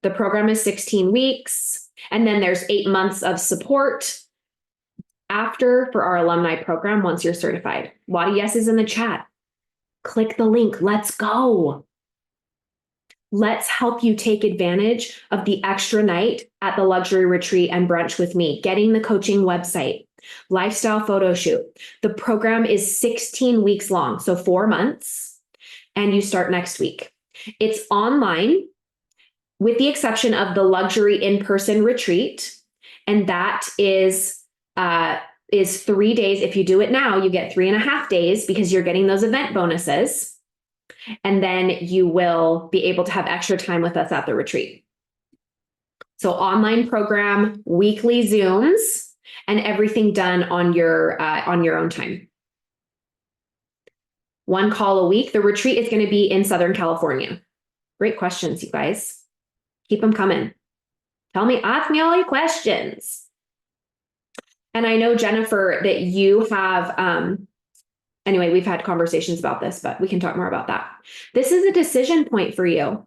The program is 16 weeks, and then there's 8 months of support after for our alumni program once you're certified. A lot of yeses in the chat. Click the link. Let's go. Let's help you take advantage of the extra night at the luxury retreat and brunch with me, getting the coaching website, lifestyle photo shoot. The program is 16 weeks long, so 4 months, and you start next week. It's online with the exception of the luxury in-person retreat, and that is 3 days. If you do it now, you get 3.5 days because you're getting those event bonuses. And then you will be able to have extra time with us at the retreat. So online program, weekly Zooms, and everything done on your own time. 1 call a week. The retreat is going to be in Southern California. Great questions, you guys. Keep them coming. Ask me all your questions. And I know, Jennifer, that you have, anyway, we've had conversations about this, but we can talk more about that. This is a decision point for you.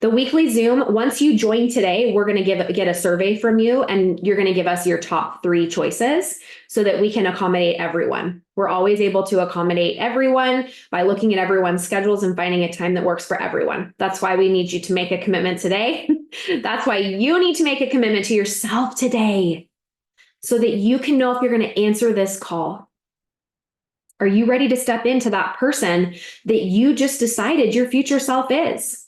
The weekly Zoom, once you join today, we're going to get a survey from you, and you're going to give us your top 3 choices so that we can accommodate everyone. We're always able to accommodate everyone by looking at everyone's schedules and finding a time that works for everyone. That's why we need you to make a commitment today. That's why you need to make a commitment to yourself today so that you can know if you're going to answer this call. Are you ready to step into that person that you just decided your future self is?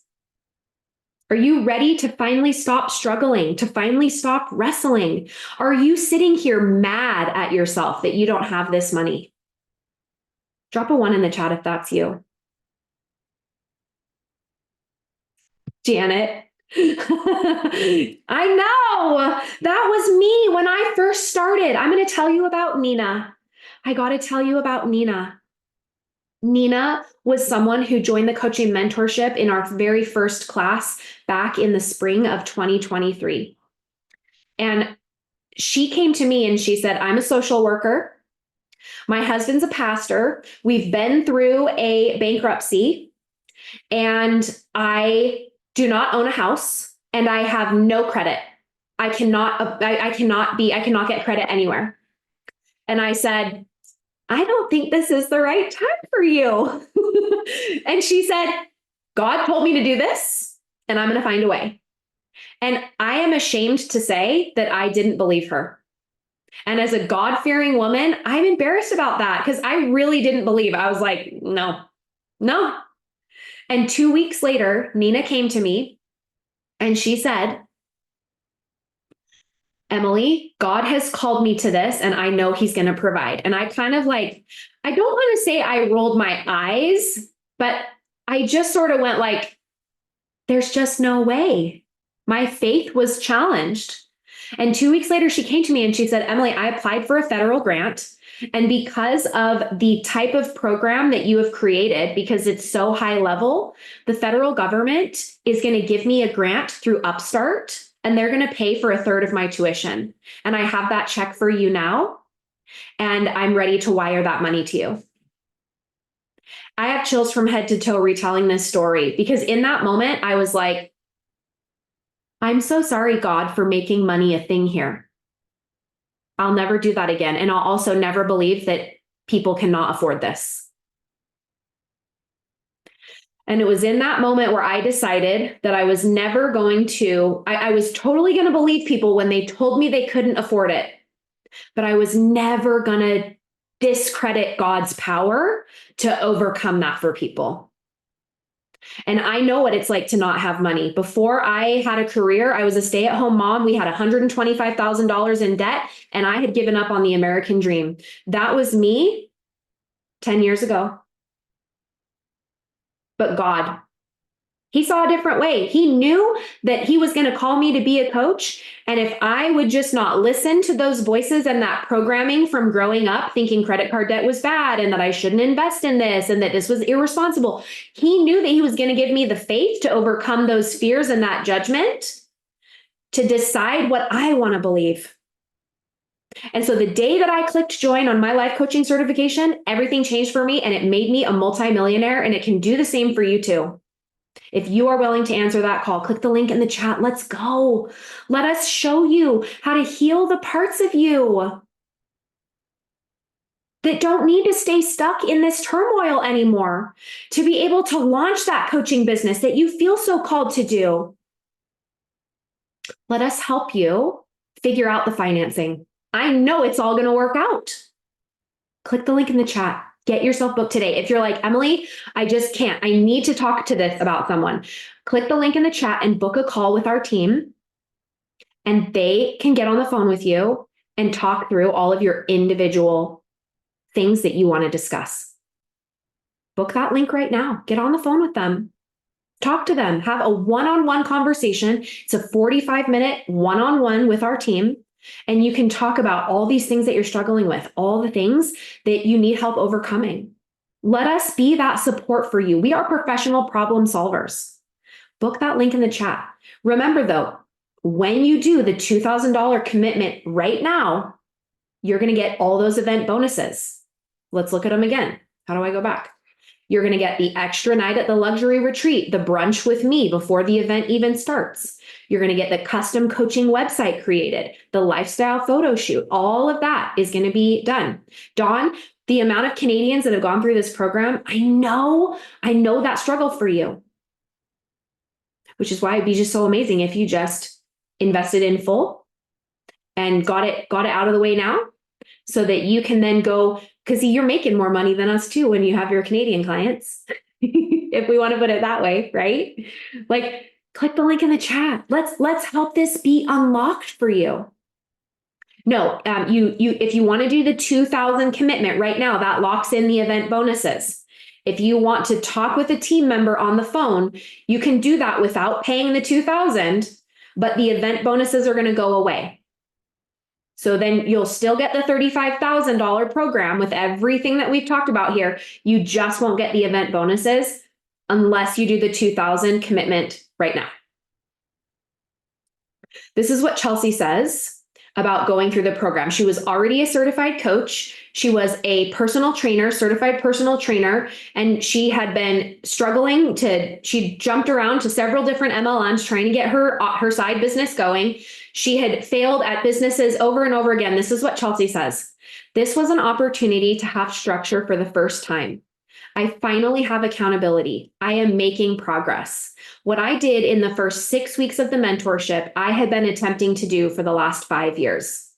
Are you ready to finally stop struggling, to finally stop wrestling? Are you sitting here mad at yourself that you don't have this money? Drop a 1 in the chat if that's you. Janet. I know. That was me when I first started. I'm going to tell you about Nina. I got to tell you about Nina. Nina was someone who joined the coaching mentorship in our very first class back in the spring of 2023. And she came to me and she said, I'm a social worker. My husband's a pastor. We've been through a bankruptcy and I do not own a house and I have no credit. I cannot get credit anywhere. And I said, I don't think this is the right time for you. And she said, God told me to do this and I'm going to find a way. And I am ashamed to say that I didn't believe her. And as a God-fearing woman, I'm embarrassed about that because I really didn't believe. I was like, no. And 2 weeks later, Nina came to me and she said, Emily, God has called me to this and I know he's going to provide. And I kind of I don't want to say I rolled my eyes, but I just sort of went like, there's just no way. My faith was challenged. And 2 weeks later, she came to me and she said, Emily, I applied for a federal grant. And because of the type of program that you have created, because it's so high level, the federal government is going to give me a grant through Upstart. And they're going to pay for 1/3 of my tuition. And I have that check for you now. And I'm ready to wire that money to you. I have chills from head to toe retelling this story because in that moment, I was like, I'm so sorry, God, for making money a thing here. I'll never do that again. And I'll also never believe that people cannot afford this. And it was in that moment where I decided that I was never going to, I was totally going to believe people when they told me they couldn't afford it, but I was never going to discredit God's power to overcome that for people. And I know what it's like to not have money. Before I had a career, I was a stay-at-home mom. We had $125,000 in debt, and I had given up on the American dream. That was me 10 years ago. But God, he saw a different way. He knew that he was going to call me to be a coach. And if I would just not listen to those voices and that programming from growing up, thinking credit card debt was bad and that I shouldn't invest in this and that this was irresponsible, he knew that he was going to give me the faith to overcome those fears and that judgment to decide what I want to believe. And so the day that I clicked join on my life coaching certification, everything changed for me and it made me a multimillionaire, and it can do the same for you too. If you are willing to answer that call, click the link in the chat. Let's go. Let us show you how to heal the parts of you that don't need to stay stuck in this turmoil anymore, to be able to launch that coaching business that you feel so called to do. Let us help you figure out the financing. I know it's all going to work out. Click the link in the chat. Get yourself booked today. If you're like, Emily, I just can't. I need to talk to this about someone. Click the link in the chat and book a call with our team, and they can get on the phone with you and talk through all of your individual things that you want to discuss. Book that link right now. Get on the phone with them. Talk to them. Have a one-on-one conversation. It's a 45-minute one-on-one with our team. And you can talk about all these things that you're struggling with, all the things that you need help overcoming. Let us be that support for you. We are professional problem solvers. Book that link in the chat. Remember though, when you do the $2,000 commitment right now, you're going to get all those event bonuses. Let's look at them again. How do I go back? You're going to get the extra night at the luxury retreat, the brunch with me before the event even starts. You're going to get the custom coaching website created, the lifestyle photo shoot. All of that is going to be done. Dawn, the amount of Canadians that have gone through this program, I know that struggle for you, which is why it'd be just so amazing if you just invested in full and got it out of the way now, so that you can then go, because you're making more money than us too when you have your Canadian clients, if we want to put it that way, right? Like, click the link in the chat. Let's help this be unlocked for you. No, if you want to do the 2,000 commitment right now, that locks in the event bonuses. If you want to talk with a team member on the phone, you can do that without paying the 2,000, but the event bonuses are going to go away. So then you'll still get the $35,000 program with everything that we've talked about here. You just won't get the event bonuses unless you do the 2,000 commitment right now. This is what Chelsea says about going through the program. She was already a certified coach. She was a personal trainer, certified personal trainer, and she had been struggling she jumped around to several different MLMs trying to get her side business going. She had failed at businesses over and over again. This is what Chelsea says. This was an opportunity to have structure for the first time. I finally have accountability. I am making progress. What I did in the first 6 weeks of the mentorship, I had been attempting to do for the last 5 years.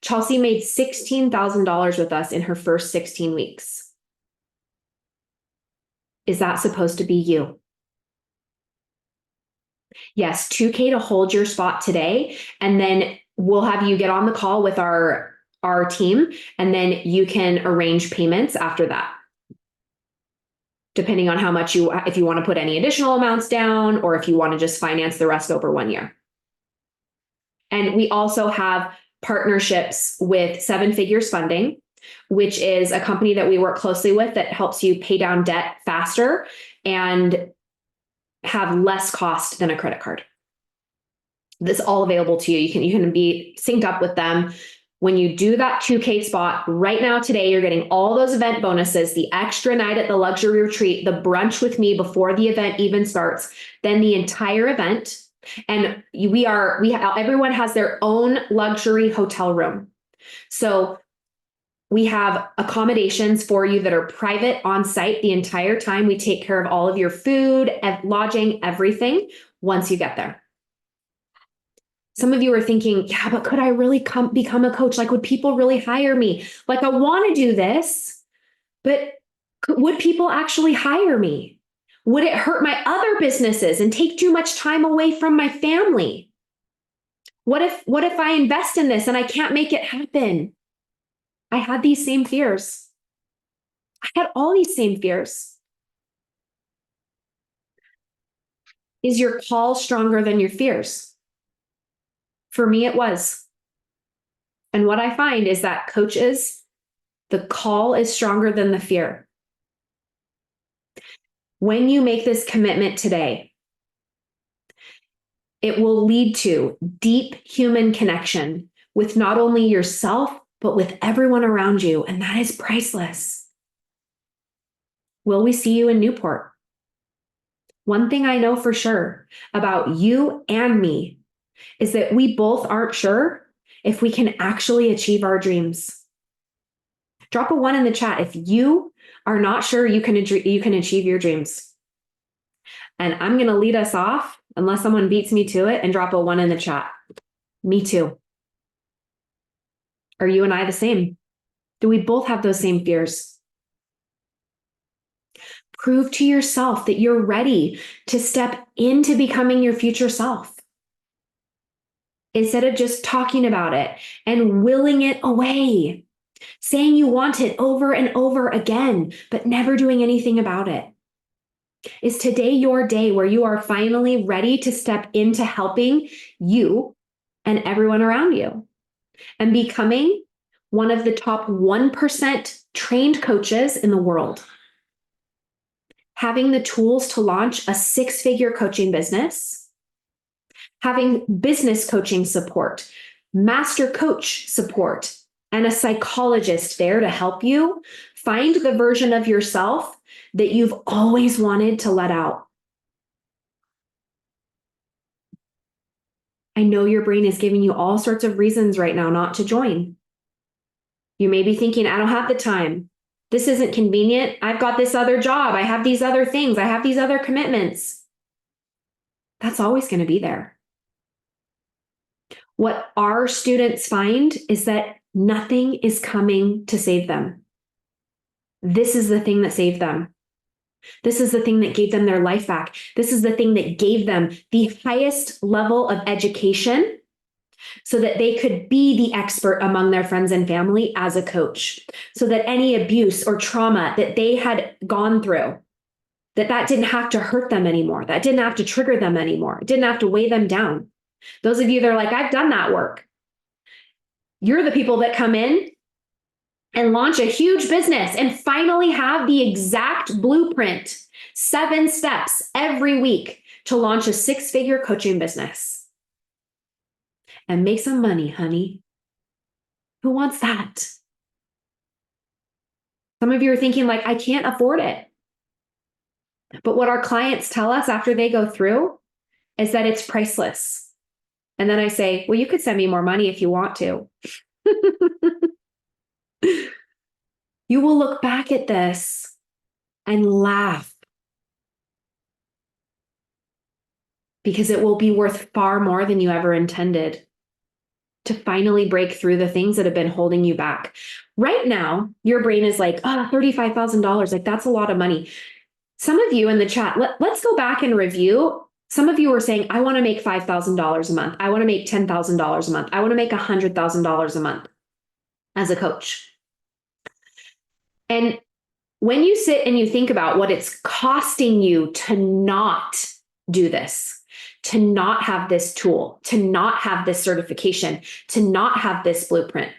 Chelsea made $16,000 with us in her first 16 weeks. Is that supposed to be you? Yes, $2,000 to hold your spot today, and then we'll have you get on the call with our team, and then you can arrange payments after that, depending on how much if you want to put any additional amounts down, or if you want to just finance the rest over 1 year. And we also have partnerships with Seven Figures Funding, which is a company that we work closely with that helps you pay down debt faster and have less cost than a credit card. This is all available to you. You can be synced up with them. When you do that $2,000 spot right now today, you're getting all those event bonuses, the extra night at the luxury retreat, the brunch with me before the event even starts, then the entire event. And everyone has their own luxury hotel room. So we have accommodations for you that are private on site the entire time. We take care of all of your food, lodging, everything once you get there. Some of you are thinking, yeah, but could I really become a coach? Like, would people really hire me? Like, I want to do this, but would people actually hire me? Would it hurt my other businesses and take too much time away from my family? What if I invest in this and I can't make it happen? I had these same fears. I had all these same fears. Is your call stronger than your fears? For me, it was. And what I find is that coaches, the call is stronger than the fear. When you make this commitment today, it will lead to deep human connection with not only yourself, but with everyone around you. And that is priceless. Will we see you in Newport? One thing I know for sure about you and me is that we both aren't sure if we can actually achieve our dreams. Drop a 1 in the chat if you are not sure you can achieve your dreams. And I'm going to lead us off, unless someone beats me to it, and drop a 1 in the chat. Me too. Are you and I the same? Do we both have those same fears? Prove to yourself that you're ready to step into becoming your future self. Instead of just talking about it and willing it away, saying you want it over and over again, but never doing anything about it. Is today your day where you are finally ready to step into helping you and everyone around you and becoming one of the top 1% trained coaches in the world? Having the tools to launch a 6-figure coaching business, having business coaching support, master coach support, and a psychologist there to help you find the version of yourself that you've always wanted to let out. I know your brain is giving you all sorts of reasons right now not to join. You may be thinking, I don't have the time. This isn't convenient. I've got this other job. I have these other things. I have these other commitments. That's always going to be there. What our students find is that nothing is coming to save them. This is the thing that saved them. This is the thing that gave them their life back. This is the thing that gave them the highest level of education so that they could be the expert among their friends and family as a coach, so that any abuse or trauma that they had gone through, that didn't have to hurt them anymore. That didn't have to trigger them anymore. It didn't have to weigh them down. Those of you that are like, I've done that work. You're the people that come in and launch a huge business and finally have the exact blueprint, 7 steps every week to launch a 6-figure coaching business. And make some money, honey. Who wants that? Some of you are thinking like, I can't afford it. But what our clients tell us after they go through is that it's priceless. And then I say, well, you could send me more money if you want to. You will look back at this and laugh because it will be worth far more than you ever intended to finally break through the things that have been holding you back. Right now, your brain is like, oh, $35,000. Like, that's a lot of money. Some of you in the chat, let's go back and review. Some of you were saying, I want to make $5,000 a month. I want to make $10,000 a month. I want to make $100,000 a month as a coach. And when you sit and you think about what it's costing you to not do this, to not have this tool, to not have this certification, to not have this blueprint.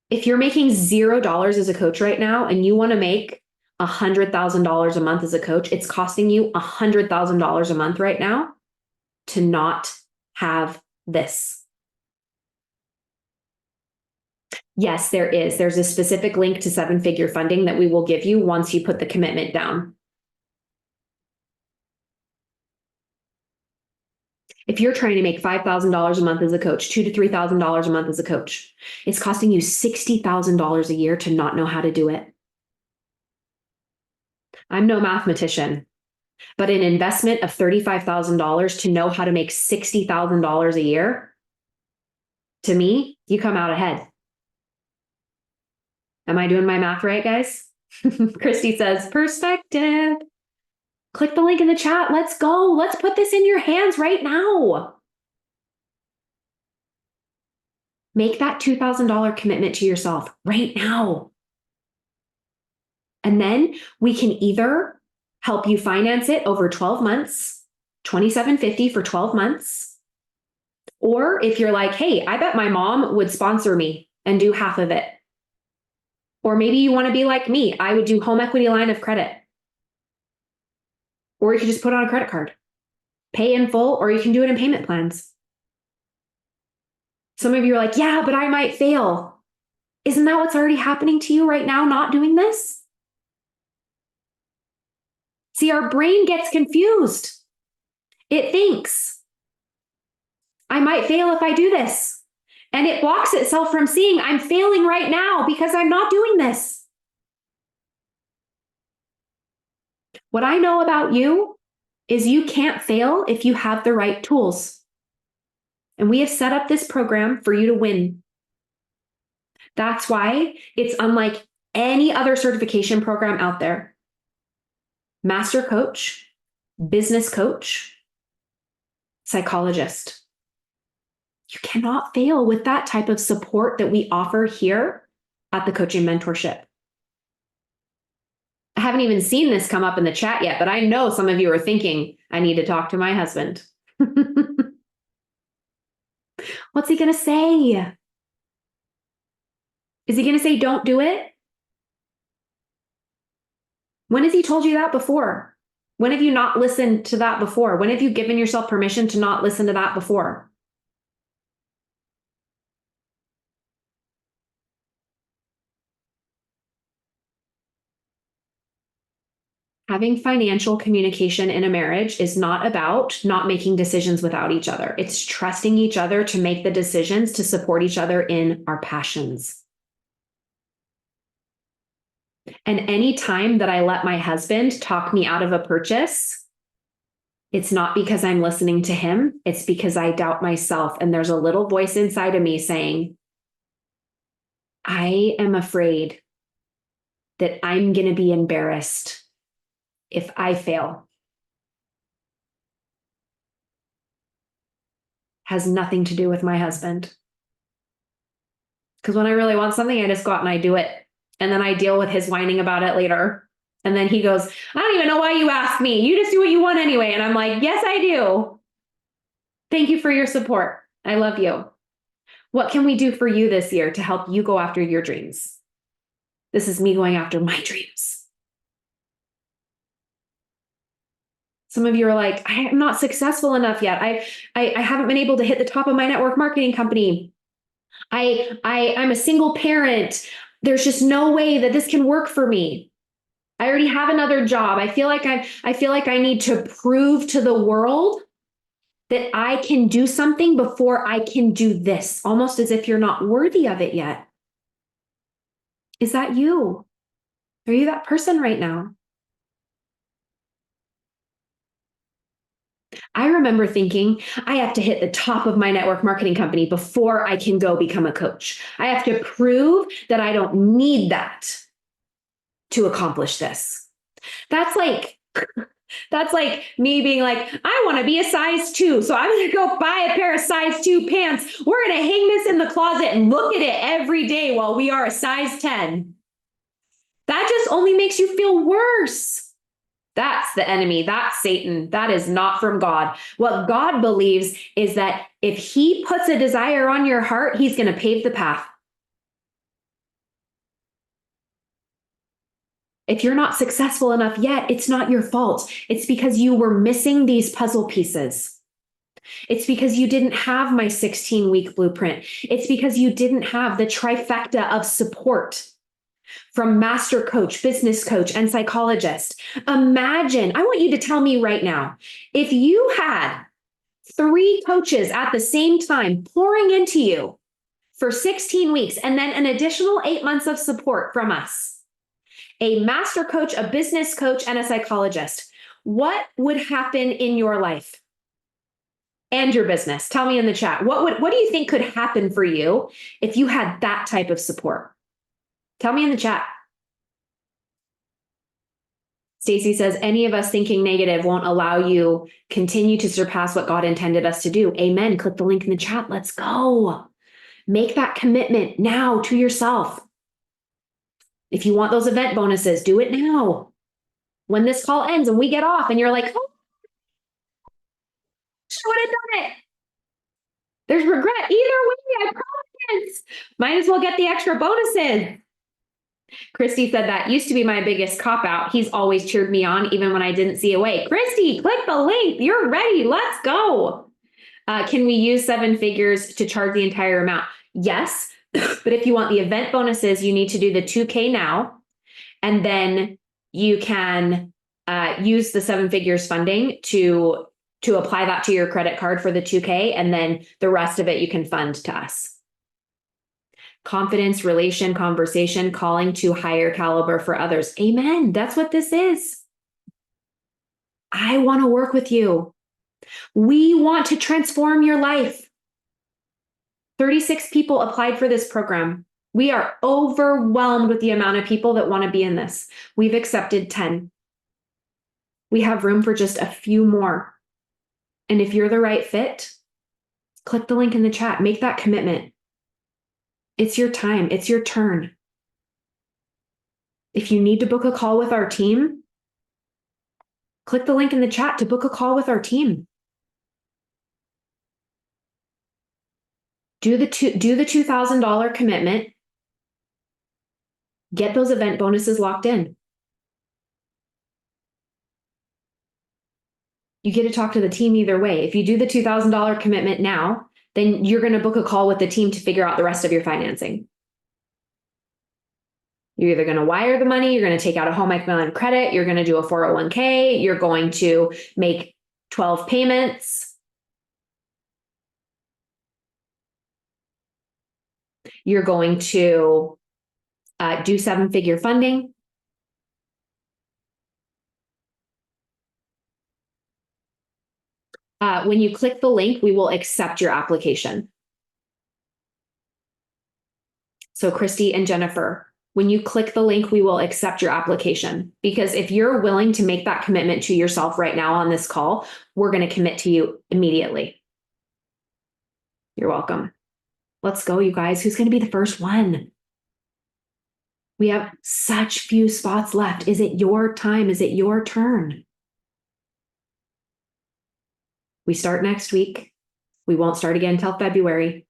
If you're making $0 as a coach right now and you want to make $100,000 a month as a coach, it's costing you $100,000 a month right now to not have this. Yes, there is. There's a specific link to 7-figure funding that we will give you once you put the commitment down. If you're trying to make $5,000 a month as a coach, $2,000 to $3,000 a month as a coach, it's costing you $60,000 a year to not know how to do it. I'm no mathematician, but an investment of $35,000 to know how to make $60,000 a year, to me, you come out ahead. Am I doing my math right, guys? Christy says, perspective. Click the link in the chat. Let's go. Let's put this in your hands right now. Make that $2,000 commitment to yourself right now. And then we can either help you finance it over 12 months, $2,750 for 12 months. Or if you're like, hey, I bet my mom would sponsor me and do half of it. Or maybe you want to be like me. I would do home equity line of credit. Or you could just put on a credit card, pay in full, or you can do it in payment plans. Some of you are like, yeah, but I might fail. Isn't that what's already happening to you right now, not doing this? See, our brain gets confused. It thinks, I might fail if I do this. And it blocks itself from seeing I'm failing right now because I'm not doing this. What I know about you is you can't fail if you have the right tools. And we have set up this program for you to win. That's why it's unlike any other certification program out there. Master coach, business coach, psychologist. You cannot fail with that type of support that we offer here at the Coaching Mentorship. I haven't even seen this come up in the chat yet, but I know some of you are thinking, I need to talk to my husband. What's he going to say? Is he going to say, don't do it? When has he told you that before? When have you not listened to that before? When have you given yourself permission to not listen to that before? Having financial communication in a marriage is not about not making decisions without each other. It's trusting each other to make the decisions to support each other in our passions. And any time that I let my husband talk me out of a purchase, it's not because I'm listening to him. It's because I doubt myself. And there's a little voice inside of me saying, I am afraid that I'm going to be embarrassed if I fail. Has nothing to do with my husband. Because when I really want something, I just go out and I do it. And then I deal with his whining about it later. And then he goes, I don't even know why you asked me. You just do what you want anyway. And I'm like, yes, I do. Thank you for your support. I love you. What can we do for you this year to help you go after your dreams? This is me going after my dreams. Some of you are like, I am not successful enough yet. I haven't been able to hit the top of my network marketing company. I'm a single parent. There's just no way that this can work for me. I already have another job. I feel like I need to prove to the world that I can do something before I can do this, almost as if you're not worthy of it yet. Is that you? Are you that person right now? I remember thinking, I have to hit the top of my network marketing company before I can go become a coach. I have to prove that I don't need that to accomplish this. That's like me being like, I want to be a size 2. So I'm going to go buy a pair of size 2 pants. We're going to hang this in the closet and look at it every day while we are a size 10. That just only makes you feel worse. That's the enemy. That's Satan. That is not from God. What God believes is that if he puts a desire on your heart, he's going to pave the path. If you're not successful enough yet, it's not your fault. It's because you were missing these puzzle pieces. It's because you didn't have my 16-week blueprint. It's because you didn't have the trifecta of support from master coach, business coach, and psychologist. Imagine, I want you to tell me right now, if you had 3 coaches at the same time pouring into you for 16 weeks and then an additional 8 months of support from us, a master coach, a business coach, and a psychologist, what would happen in your life and your business? Tell me in the chat. What do you think could happen for you if you had that type of support? Tell me in the chat. Stacy says, any of us thinking negative won't allow you continue to surpass what God intended us to do. Amen. Click the link in the chat. Let's go. Make that commitment now to yourself. If you want those event bonuses, do it now. When this call ends and we get off and you're like, oh, I would have done it. There's regret. Either way, I promise. Might as well get the extra bonuses. Christy said that used to be my biggest cop out. He's always cheered me on, even when I didn't see a way. Christy, click the link. You're ready. Let's go. Can we use seven figures to charge the entire amount? Yes. But if you want the event bonuses, you need to do the 2K now. And then you can use the seven figures funding to apply that to your credit card for the 2K. And then the rest of it you can fund to us. Confidence, relation, conversation, calling to higher caliber for others. Amen. That's what this is. I want to work with you. We want to transform your life. 36 people applied for this program. We are overwhelmed with the amount of people that want to be in this. We've accepted 10. We have room for just a few more. And if you're the right fit, click the link in the chat. Make that commitment. It's your time. It's your turn. If you need to book a call with our team, click the link in the chat to book a call with our team. Do the $2,000 commitment. Get those event bonuses locked in. You get to talk to the team either way. If you do the $2,000 commitment now, then you're going to book a call with the team to figure out the rest of your financing. You're either going to wire the money, you're going to take out a home equity line of credit, you're going to do a 401k, you're going to make 12 payments. You're going to do seven-figure funding. When you click the link, we will accept your application. So Christy and Jennifer, when you click the link, we will accept your application. Because if you're willing to make that commitment to yourself right now on this call, we're going to commit to you immediately. You're welcome. Let's go, you guys. Who's going to be the first one? We have such few spots left. Is it your time? Is it your turn? We start next week. We won't start again until February.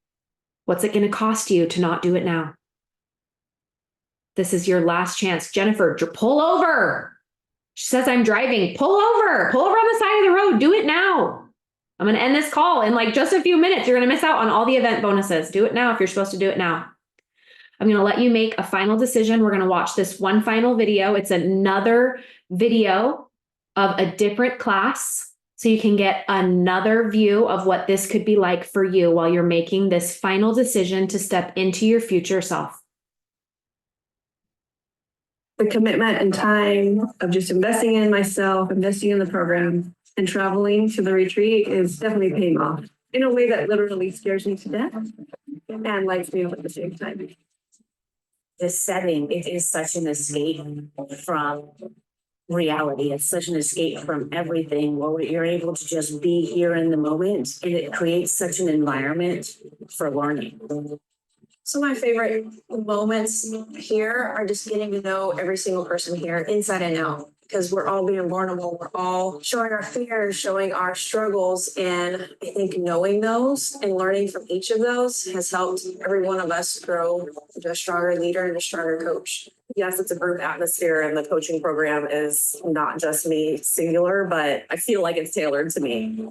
What's it going to cost you to not do it now? This is your last chance. Jennifer, pull over. She says, I'm driving. Pull over. Pull over on the side of the road. Do it now. I'm going to end this call in like just a few minutes. You're going to miss out on all the event bonuses. Do it now if you're supposed to do it now. I'm going to let you make a final decision. We're going to watch this one final video. It's another video of a different class, so you can get another view of what this could be like for you while you're making this final decision to step into your future self. The commitment and time of just investing in myself, investing in the program, and traveling to the retreat is definitely paying off in a way that literally scares me to death and lights me up at the same time. This setting, it is such an escape from reality. It's such an escape from everything where you're able to just be here in the moment, and it creates such an environment for learning. So my favorite moments here are just getting to know every single person here inside and out, because we're all being vulnerable. We're all showing our fears, showing our struggles. And I think knowing those and learning from each of those has helped every one of us grow into a stronger leader and a stronger coach. Yes, it's a group atmosphere, and the coaching program is not just me singular, but I feel like it's tailored to me.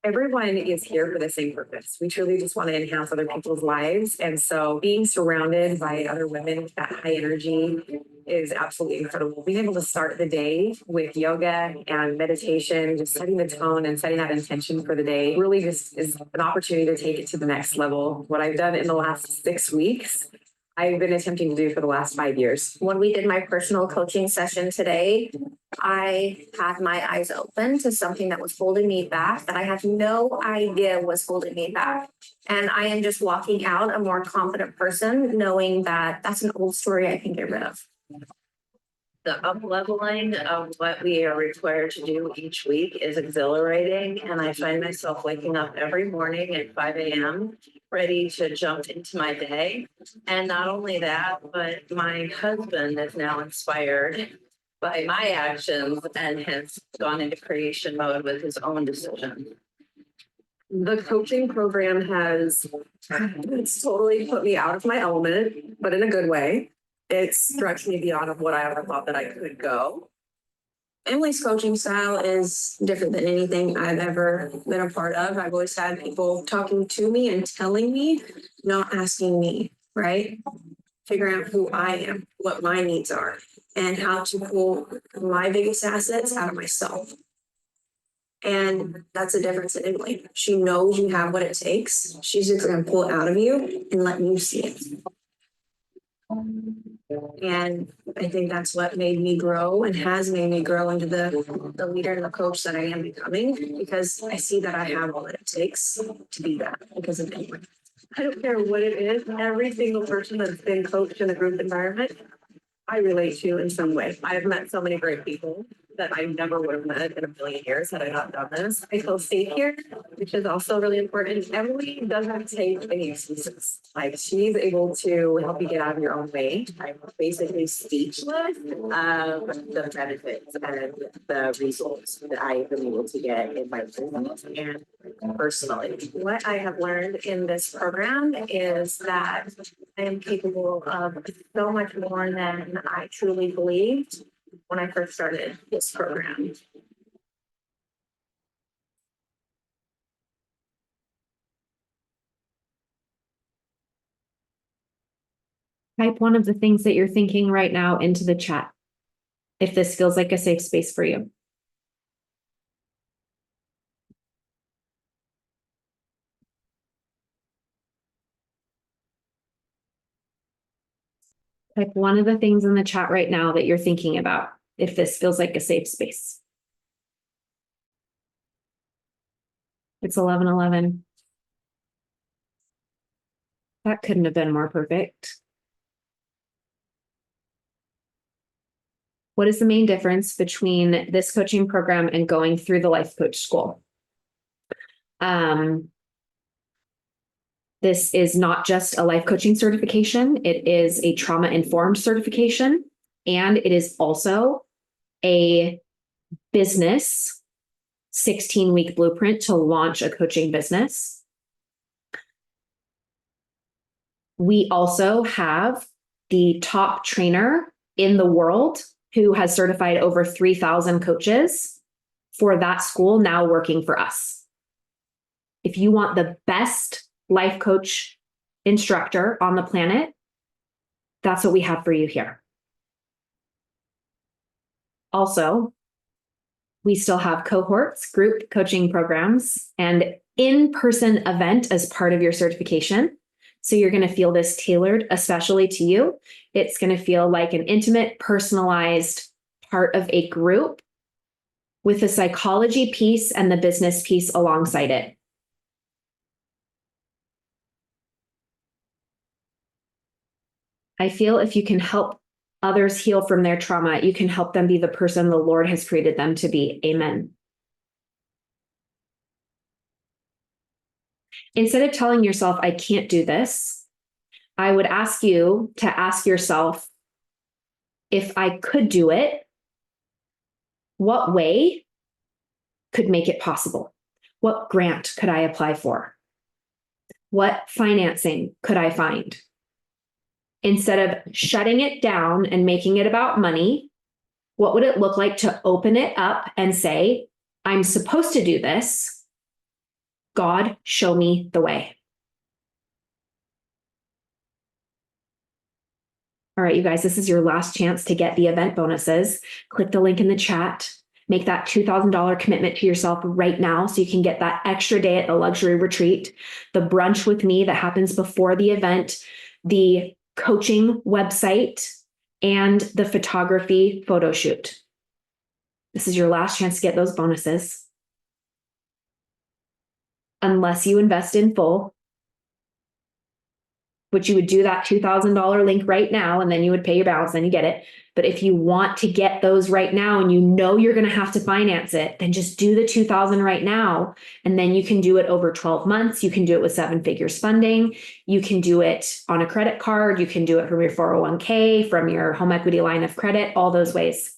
Everyone is here for the same purpose. We truly just want to enhance other people's lives. And so being surrounded by other women with that high energy is absolutely incredible. Being able to start the day with yoga and meditation, just setting the tone and setting that intention for the day really just is an opportunity to take it to the next level. What I've done in the last 6 weeks, I've been attempting to do for the last 5 years. When we did my personal coaching session today, I had my eyes open to something that was holding me back that I had no idea was holding me back. And I am just walking out a more confident person, knowing that that's an old story I can get rid of. The up-leveling of what we are required to do each week is exhilarating, and I find myself waking up every morning at 5 a.m. ready to jump into my day. And not only that, but my husband is now inspired by my actions and has gone into creation mode with his own decisions. The coaching program it's totally put me out of my element, but in a good way. It stretched me beyond of what I ever thought that I could go. Emily's coaching style is different than anything I've ever been a part of. I've always had people talking to me and telling me, not asking me, right? Figuring out who I am, what my needs are, and how to pull my biggest assets out of myself. And that's the difference in Emily. She knows you have what it takes. She's just going to pull it out of you and let you see it. And I think that's what made me grow and has made me grow into the leader and the coach that I am becoming, because I see that I have all that it takes to be that because of Emily. I don't care what it is, every single person that's been coached in a group environment, I relate to in some way. I have met so many great people that I never would have met in a million years had I not done this. I feel safe here, which is also really important. Emily doesn't take any excuses. Like, she's able to help you get out of your own way. I'm basically speechless of the benefits and the results that I have been able to get in my business and personally. What I have learned in this program is that I am capable of so much more than I truly believed when I first started this program. Type one of the things that you're thinking right now into the chat, if this feels like a safe space for you. Type one of the things in the chat right now that you're thinking about, if this feels like a safe space. It's 11:11. That couldn't have been more perfect. What is the main difference between this coaching program and going through the life coach school? This is not just a life coaching certification. It is a trauma-informed certification, and it is also a business 16-week blueprint to launch a coaching business. We also have the top trainer in the world who has certified over 3,000 coaches for that school now working for us. If you want the best life coach instructor on the planet, that's what we have for you here. Also, we still have cohorts, group coaching programs, and in-person event as part of your certification. So you're going to feel this tailored, especially to you. It's going to feel like an intimate, personalized part of a group with the psychology piece and the business piece alongside it. I feel if you can help others heal from their trauma, you can help them be the person the Lord has created them to be. Amen. Instead of telling yourself, I can't do this, I would ask you to ask yourself, if I could do it, what way could make it possible? What grant could I apply for? What financing could I find? Instead of shutting it down and making it about money, what would it look like to open it up and say, I'm supposed to do this. God, show me the way. All right, you guys, this is your last chance to get the event bonuses. Click the link in the chat. Make that $2,000 commitment to yourself right now so you can get that extra day at the luxury retreat, the brunch with me that happens before the event, the coaching website, and the photography photo shoot. This is your last chance to get those bonuses. Unless you invest in full, which you would do that $2,000 link right now, and then you would pay your balance, then you get it. But if you want to get those right now and you know you're going to have to finance it, then just do the $2,000 right now. And then you can do it over 12 months. You can do it with 7 figures funding. You can do it on a credit card. You can do it from your 401k, from your home equity line of credit, all those ways.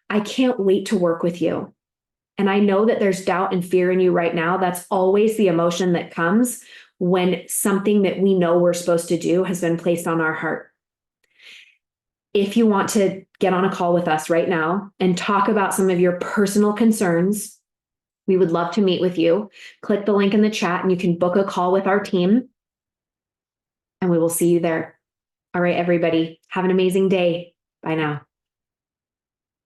I can't wait to work with you. And I know that there's doubt and fear in you right now. That's always the emotion that comes when something that we know we're supposed to do has been placed on our heart. If you want to get on a call with us right now and talk about some of your personal concerns, we would love to meet with you. Click the link in the chat and you can book a call with our team. And we will see you there. All right, everybody, have an amazing day. Bye now.